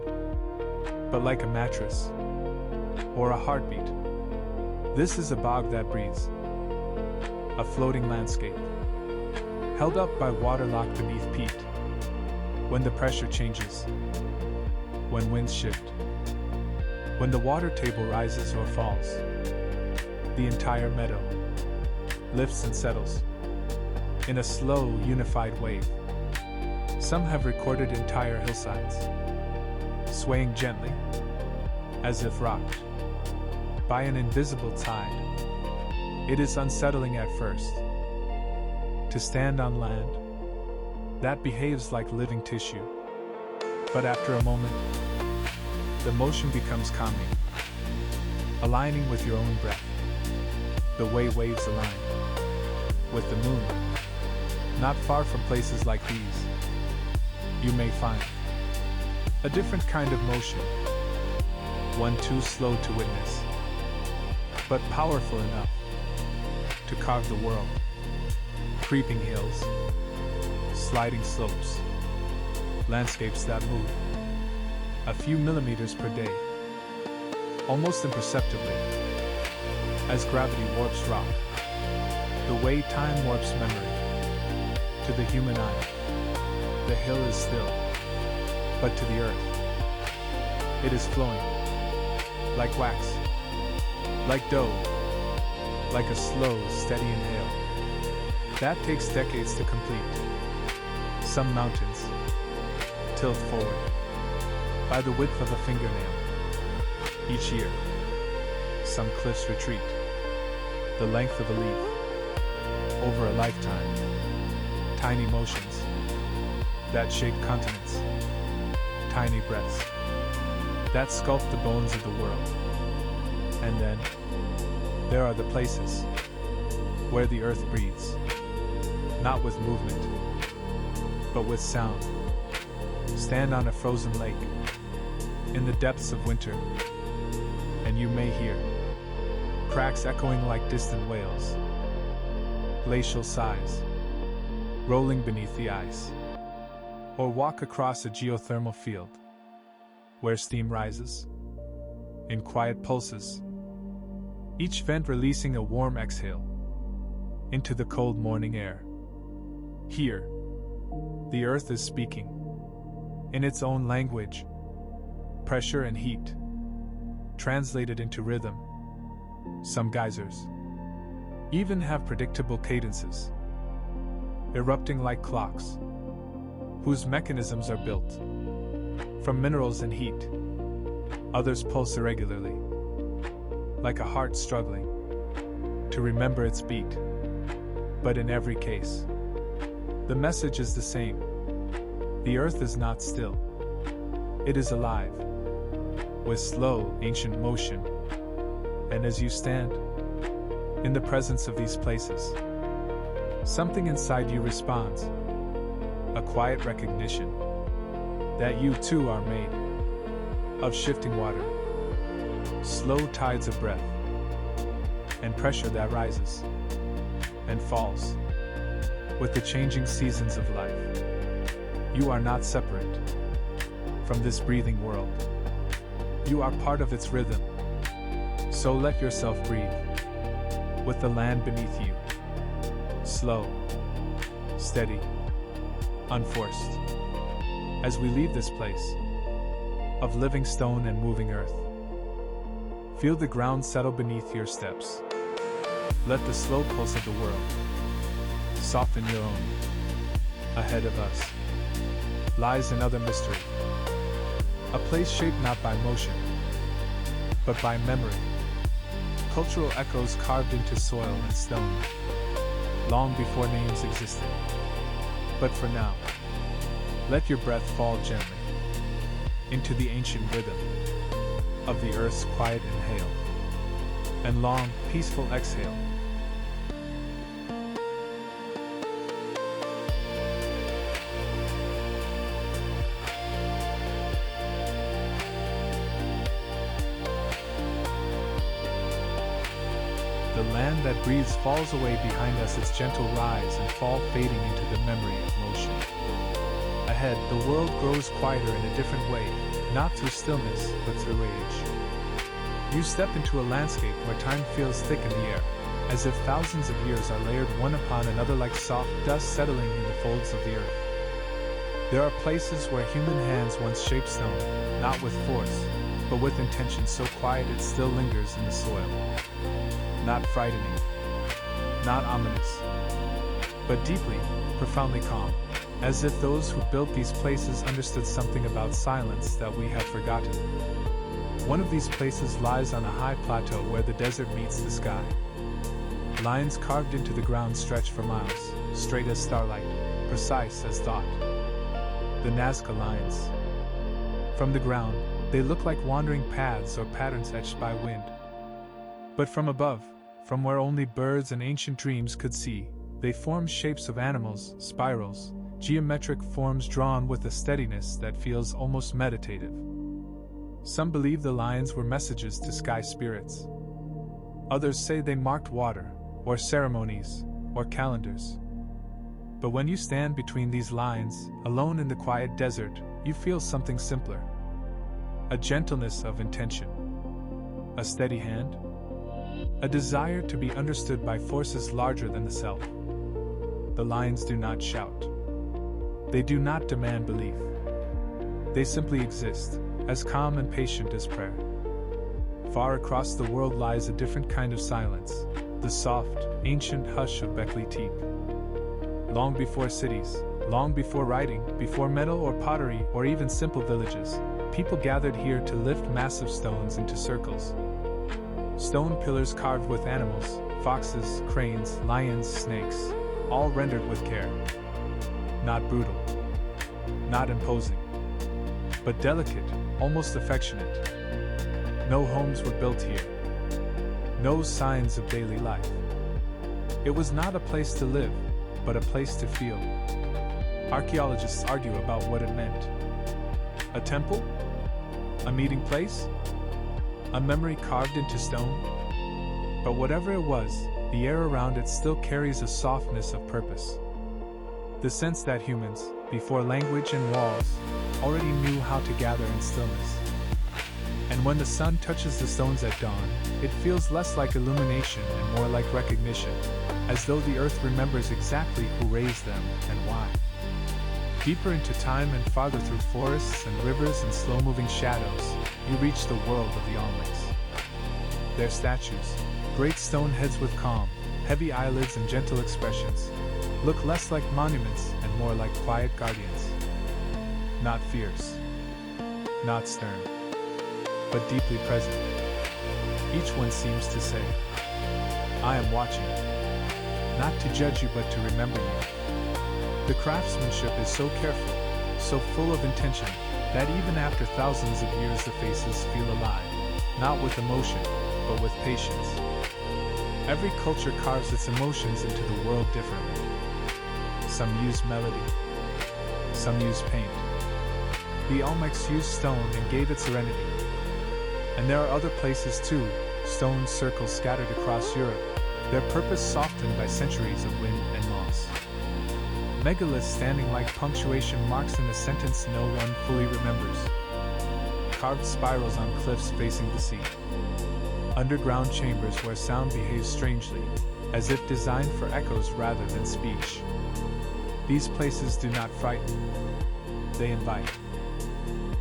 but like a mattress or a heartbeat. This is a bog that breathes. A floating landscape, held up by water locked beneath peat. When the pressure changes, when winds shift, when the water table rises or falls, the entire meadow lifts and settles in a slow, unified wave. Some have recorded entire hillsides, swaying gently, as if rocked by an invisible tide. It is unsettling at first to stand on land that behaves like living tissue, but after a moment, the motion becomes calming, aligning with your own breath, the way waves align with the moon. Not far from places like these, you may find a different kind of motion, one too slow to witness, but powerful enough to carve the world. Creeping hills, sliding slopes, landscapes that move a few millimeters per day, almost imperceptibly, as gravity warps rock, the way time warps memory. To the human eye, the hill is still, but to the earth, it is flowing, like wax, like dough, like a slow, steady inhale. That takes decades to complete. Some mountains tilt forward by the width of a fingernail. Each year, some cliffs retreat the length of a leaf. Over a lifetime, tiny motions that shake continents, tiny breaths that sculpt the bones of the world. And then, there are the places where the earth breathes, not with movement, but with sound. Stand on a frozen lake in the depths of winter, and you may hear cracks echoing like distant wails, glacial sighs rolling beneath the ice, or walk across a geothermal field where steam rises in quiet pulses, each vent releasing a warm exhale into the cold morning air. Here, the earth is speaking in its own language, pressure and heat translated into rhythm. Some geysers even have predictable cadences, erupting like clocks, whose mechanisms are built from minerals and heat. Others pulse irregularly, like a heart struggling to remember its beat. But in every case, the message is the same. The earth is not still. It is alive, with slow, ancient motion. And as you stand in the presence of these places, something inside you responds, a quiet recognition that you too are made of shifting water, slow tides of breath, and pressure that rises and falls with the changing seasons of life. You are not separate from this breathing world. You are part of its rhythm. So let yourself breathe with the land beneath you. Slow, steady, unforced. As we leave this place of living stone and moving earth, feel the ground settle beneath your steps. Let the slow pulse of the world soften your own. Ahead of us lies another mystery, a place shaped not by motion, but by memory. Cultural echoes carved into soil and stone, long before names existed. But for now, let your breath fall gently into the ancient rhythm of the earth's quiet inhale and long, peaceful exhale. The land that breathes falls away behind us, its gentle rise and fall fading into the memory of motion. Ahead, the world grows quieter in a different way, not through stillness, but through age. You step into a landscape where time feels thick in the air, as if thousands of years are layered one upon another like soft dust settling in the folds of the earth. There are places where human hands once shaped stone, not with force, but with intention so quiet it still lingers in the soil. Not frightening, not ominous, but deeply, profoundly calm, as if those who built these places understood something about silence that we have forgotten. One of these places lies on a high plateau where the desert meets the sky. Lines carved into the ground stretch for miles, straight as starlight, precise as thought. The Nazca lines. From the ground, they look like wandering paths or patterns etched by wind. But from above, from where only birds and ancient dreams could see, they form shapes of animals, spirals, geometric forms drawn with a steadiness that feels almost meditative. Some believe the lines were messages to sky spirits. Others say they marked water, or ceremonies, or calendars. But when you stand between these lines, alone in the quiet desert, you feel something simpler. A gentleness of intention. A steady hand. A desire to be understood by forces larger than the self. The lines do not shout. They do not demand belief. They simply exist, as calm and patient as prayer. Far across the world lies a different kind of silence, the soft, ancient hush of Bekli Tepe. Long before cities, long before writing, before metal or pottery or even simple villages, people gathered here to lift massive stones into circles. Stone pillars carved with animals, foxes, cranes, lions, snakes, all rendered with care. Not brutal, not imposing, but delicate, almost affectionate. No homes were built here. No signs of daily life. It was not a place to live, but a place to feel. Archaeologists argue about what it meant. A temple? A meeting place? A memory carved into stone? But whatever it was, the air around it still carries a softness of purpose. The sense that humans, before language and walls, already knew how to gather in stillness. And when the sun touches the stones at dawn, it feels less like illumination and more like recognition, as though the earth remembers exactly who raised them and why. Deeper into time and farther through forests and rivers and slow-moving shadows, you reach the world of the Olmecs. Their statues, great stone heads with calm, heavy eyelids and gentle expressions, look less like monuments and more like quiet guardians. Not fierce, not stern, but deeply present. Each one seems to say, I am watching, not to judge you but to remember you. The craftsmanship is so careful, so full of intention, that even after thousands of years the faces feel alive, not with emotion, but with patience. Every culture carves its emotions into the world differently. Some use melody, some use paint. The Olmecs used stone and gave it serenity. And there are other places too, stone circles scattered across Europe, their purpose softened by centuries of wind and moss. Megaliths standing like punctuation marks in a sentence no one fully remembers. Carved spirals on cliffs facing the sea. Underground chambers where sound behaves strangely, as if designed for echoes rather than speech. These places do not frighten. They invite.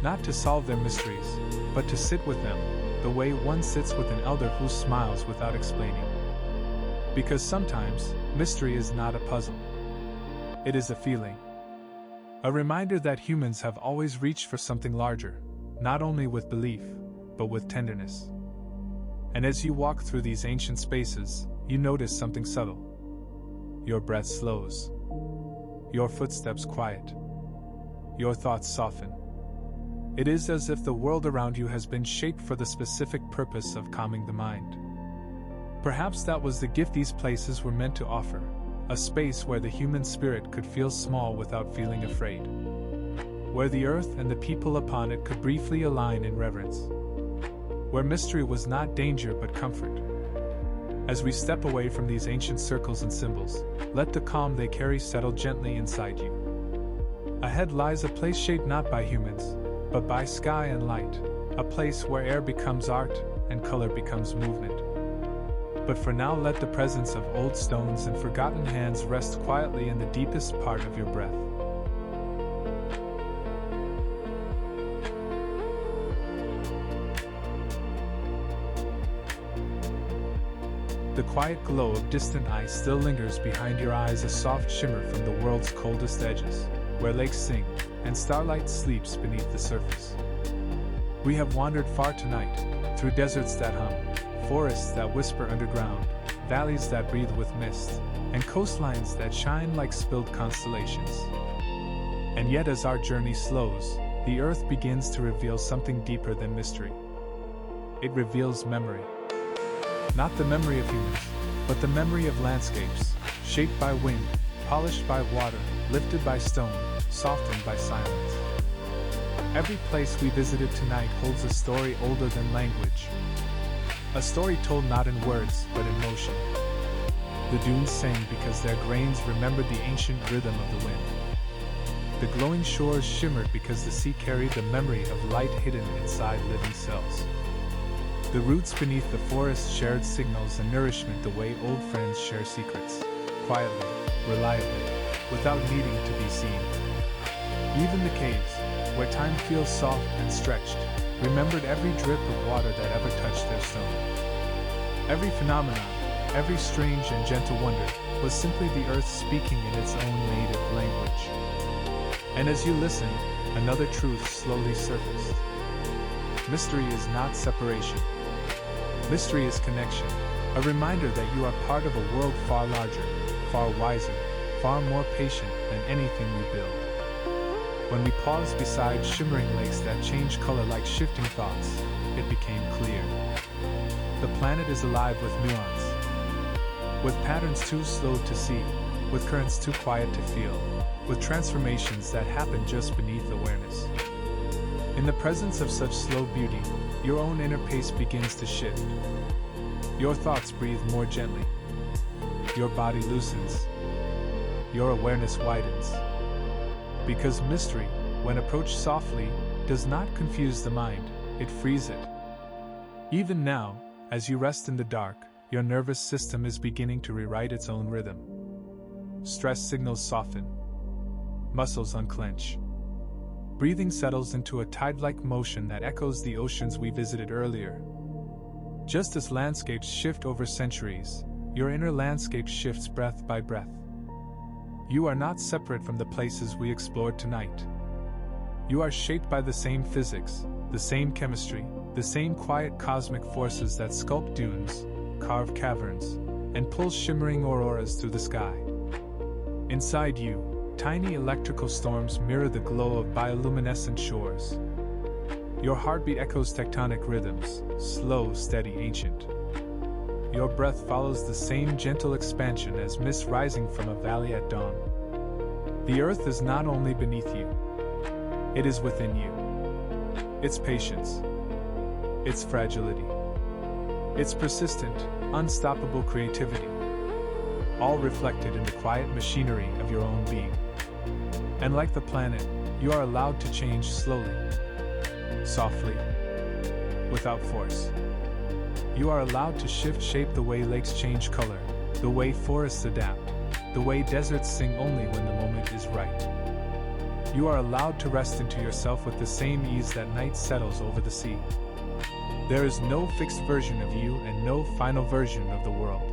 Not to solve their mysteries, but to sit with them, the way one sits with an elder who smiles without explaining. Because sometimes, mystery is not a puzzle. It is a feeling. A reminder that humans have always reached for something larger, not only with belief, but with tenderness. And as you walk through these ancient spaces, you notice something subtle. Your breath slows. Your footsteps quiet. Your thoughts soften. It is as if the world around you has been shaped for the specific purpose of calming the mind. Perhaps that was the gift these places were meant to offer, a space where the human spirit could feel small without feeling afraid. Where the earth and the people upon it could briefly align in reverence. Where mystery was not danger but comfort. As we step away from these ancient circles and symbols, let the calm they carry settle gently inside you. Ahead lies a place shaped not by humans, but by sky and light, a place where air becomes art and color becomes movement. But for now, let the presence of old stones and forgotten hands rest quietly in the deepest part of your breath. The quiet glow of distant ice still lingers behind your eyes, a soft shimmer from the world's coldest edges, where lakes sing and starlight sleeps beneath the surface. We have wandered far tonight, through deserts that hum, forests that whisper underground, valleys that breathe with mist, and coastlines that shine like spilled constellations. And yet, as our journey slows, the earth begins to reveal something deeper than mystery. It reveals memory. Not the memory of humans, but the memory of landscapes, shaped by wind, polished by water, lifted by stone, softened by silence. Every place we visited tonight holds a story older than language. A story told not in words, but in motion. The dunes sang because their grains remembered the ancient rhythm of the wind. The glowing shores shimmered because the sea carried the memory of light hidden inside living cells. The roots beneath the forest shared signals and nourishment the way old friends share secrets, quietly, reliably, without needing to be seen. Even the caves, where time feels soft and stretched, remembered every drip of water that ever touched their stone. Every phenomenon, every strange and gentle wonder, was simply the earth speaking in its own native language. And as you listened, another truth slowly surfaced. Mystery is not separation. Mystery is connection, a reminder that you are part of a world far larger, far wiser, far more patient than anything we build. When we paused beside shimmering lakes that changed color like shifting thoughts, it became clear. The planet is alive with nuance, with patterns too slow to see, with currents too quiet to feel, with transformations that happen just beneath awareness. In the presence of such slow beauty, your own inner pace begins to shift. Your thoughts breathe more gently. Your body loosens. Your awareness widens. Because mystery, when approached softly, does not confuse the mind, it frees it. Even now, as you rest in the dark, your nervous system is beginning to rewrite its own rhythm. Stress signals soften. Muscles unclench. Breathing settles into a tide-like motion that echoes the oceans we visited earlier. Just as landscapes shift over centuries, your inner landscape shifts breath by breath. You are not separate from the places we explored tonight. You are shaped by the same physics, the same chemistry, the same quiet cosmic forces that sculpt dunes, carve caverns, and pull shimmering auroras through the sky. Inside you, tiny electrical storms mirror the glow of bioluminescent shores. Your heartbeat echoes tectonic rhythms, slow, steady, ancient. Your breath follows the same gentle expansion as mist rising from a valley at dawn. The earth is not only beneath you, it is within you. Its patience, its fragility, its persistent, unstoppable creativity, all reflected in the quiet machinery of your own being. And like the planet, you are allowed to change slowly, softly, without force. You are allowed to shift shape the way lakes change color, the way forests adapt, the way deserts sing only when the moment is right. You are allowed to rest into yourself with the same ease that night settles over the sea. There is no fixed version of you and no final version of the world.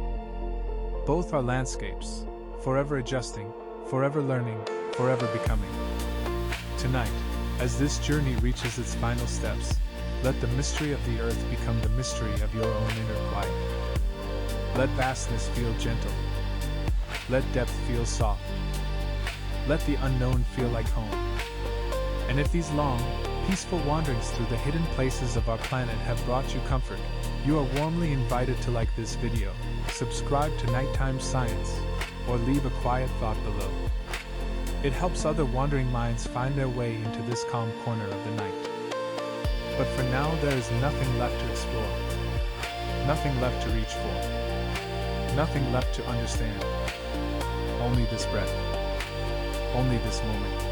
Both are landscapes, forever adjusting, forever learning, forever becoming. Tonight, as this journey reaches its final steps, let the mystery of the earth become the mystery of your own inner quiet. Let vastness feel gentle. Let depth feel soft. Let the unknown feel like home. And if these long, peaceful wanderings through the hidden places of our planet have brought you comfort, you are warmly invited to like this video, subscribe to Nighttime Science, or leave a quiet thought below. It helps other wandering minds find their way into this calm corner of the night. But for now, there is nothing left to explore, nothing left to reach for. nothing left to understand. Only this breath. Only this moment.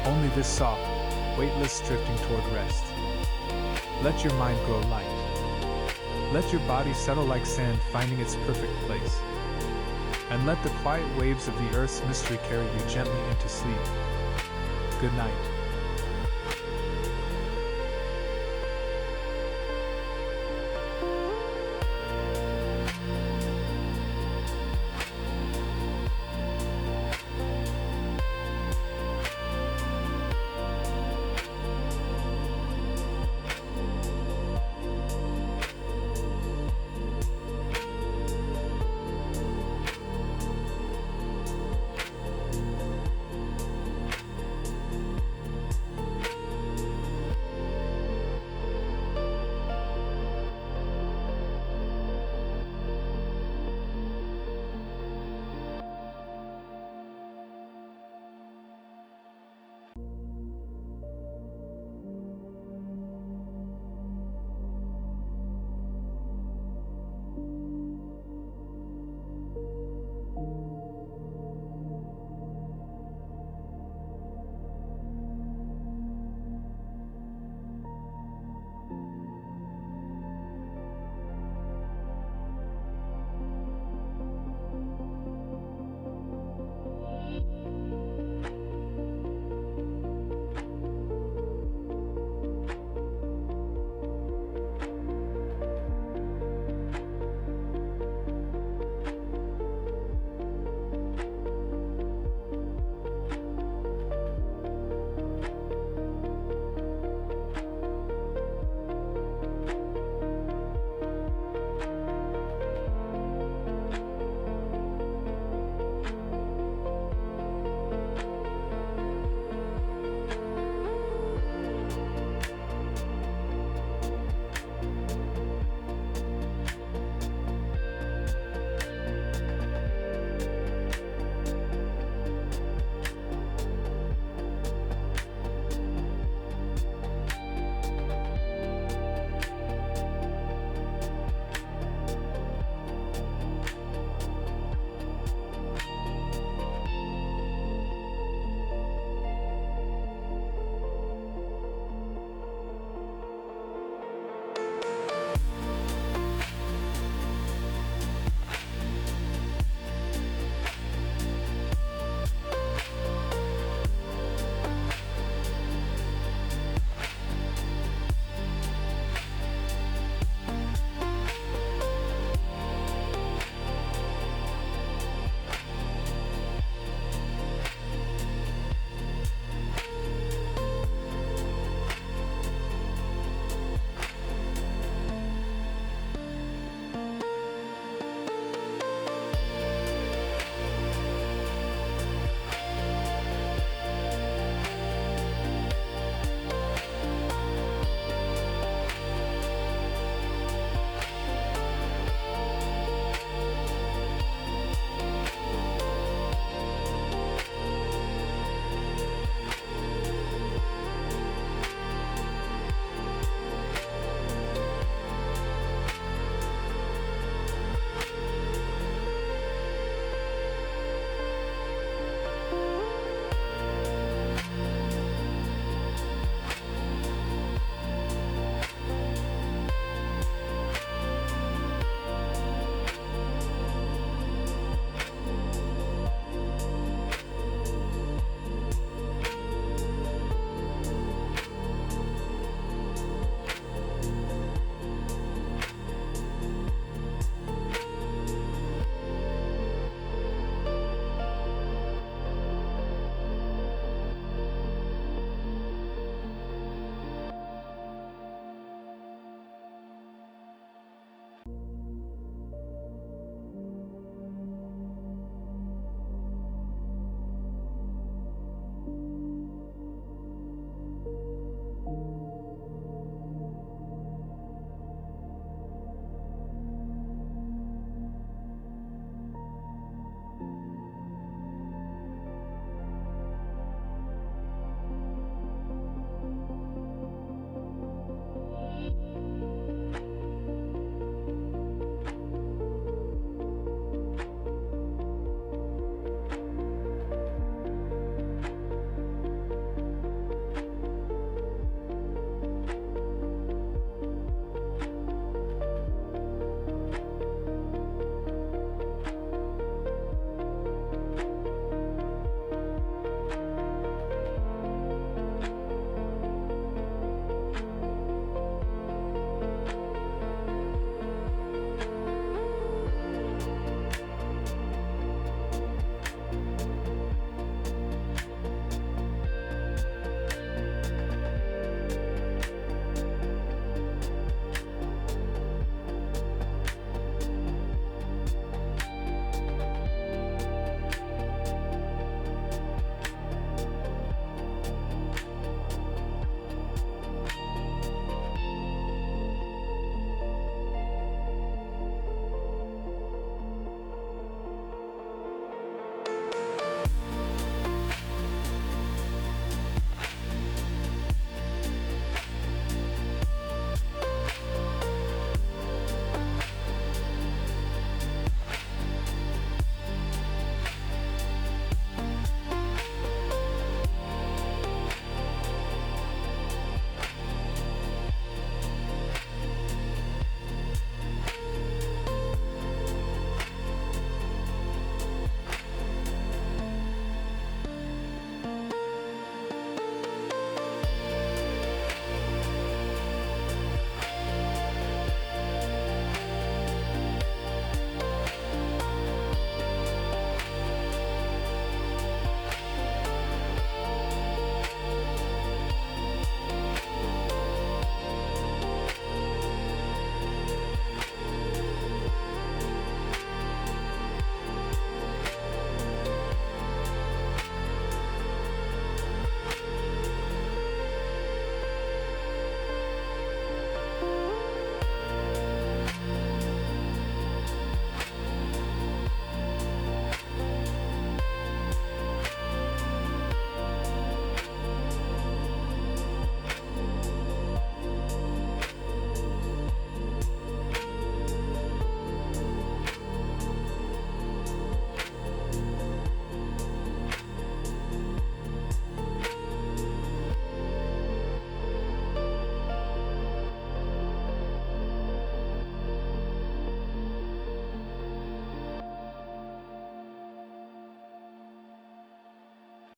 Only this soft, weightless drifting toward rest. Let your mind grow light. Let your body settle like sand finding its perfect place. And let the quiet waves of the earth's mystery carry you gently into sleep. Good night.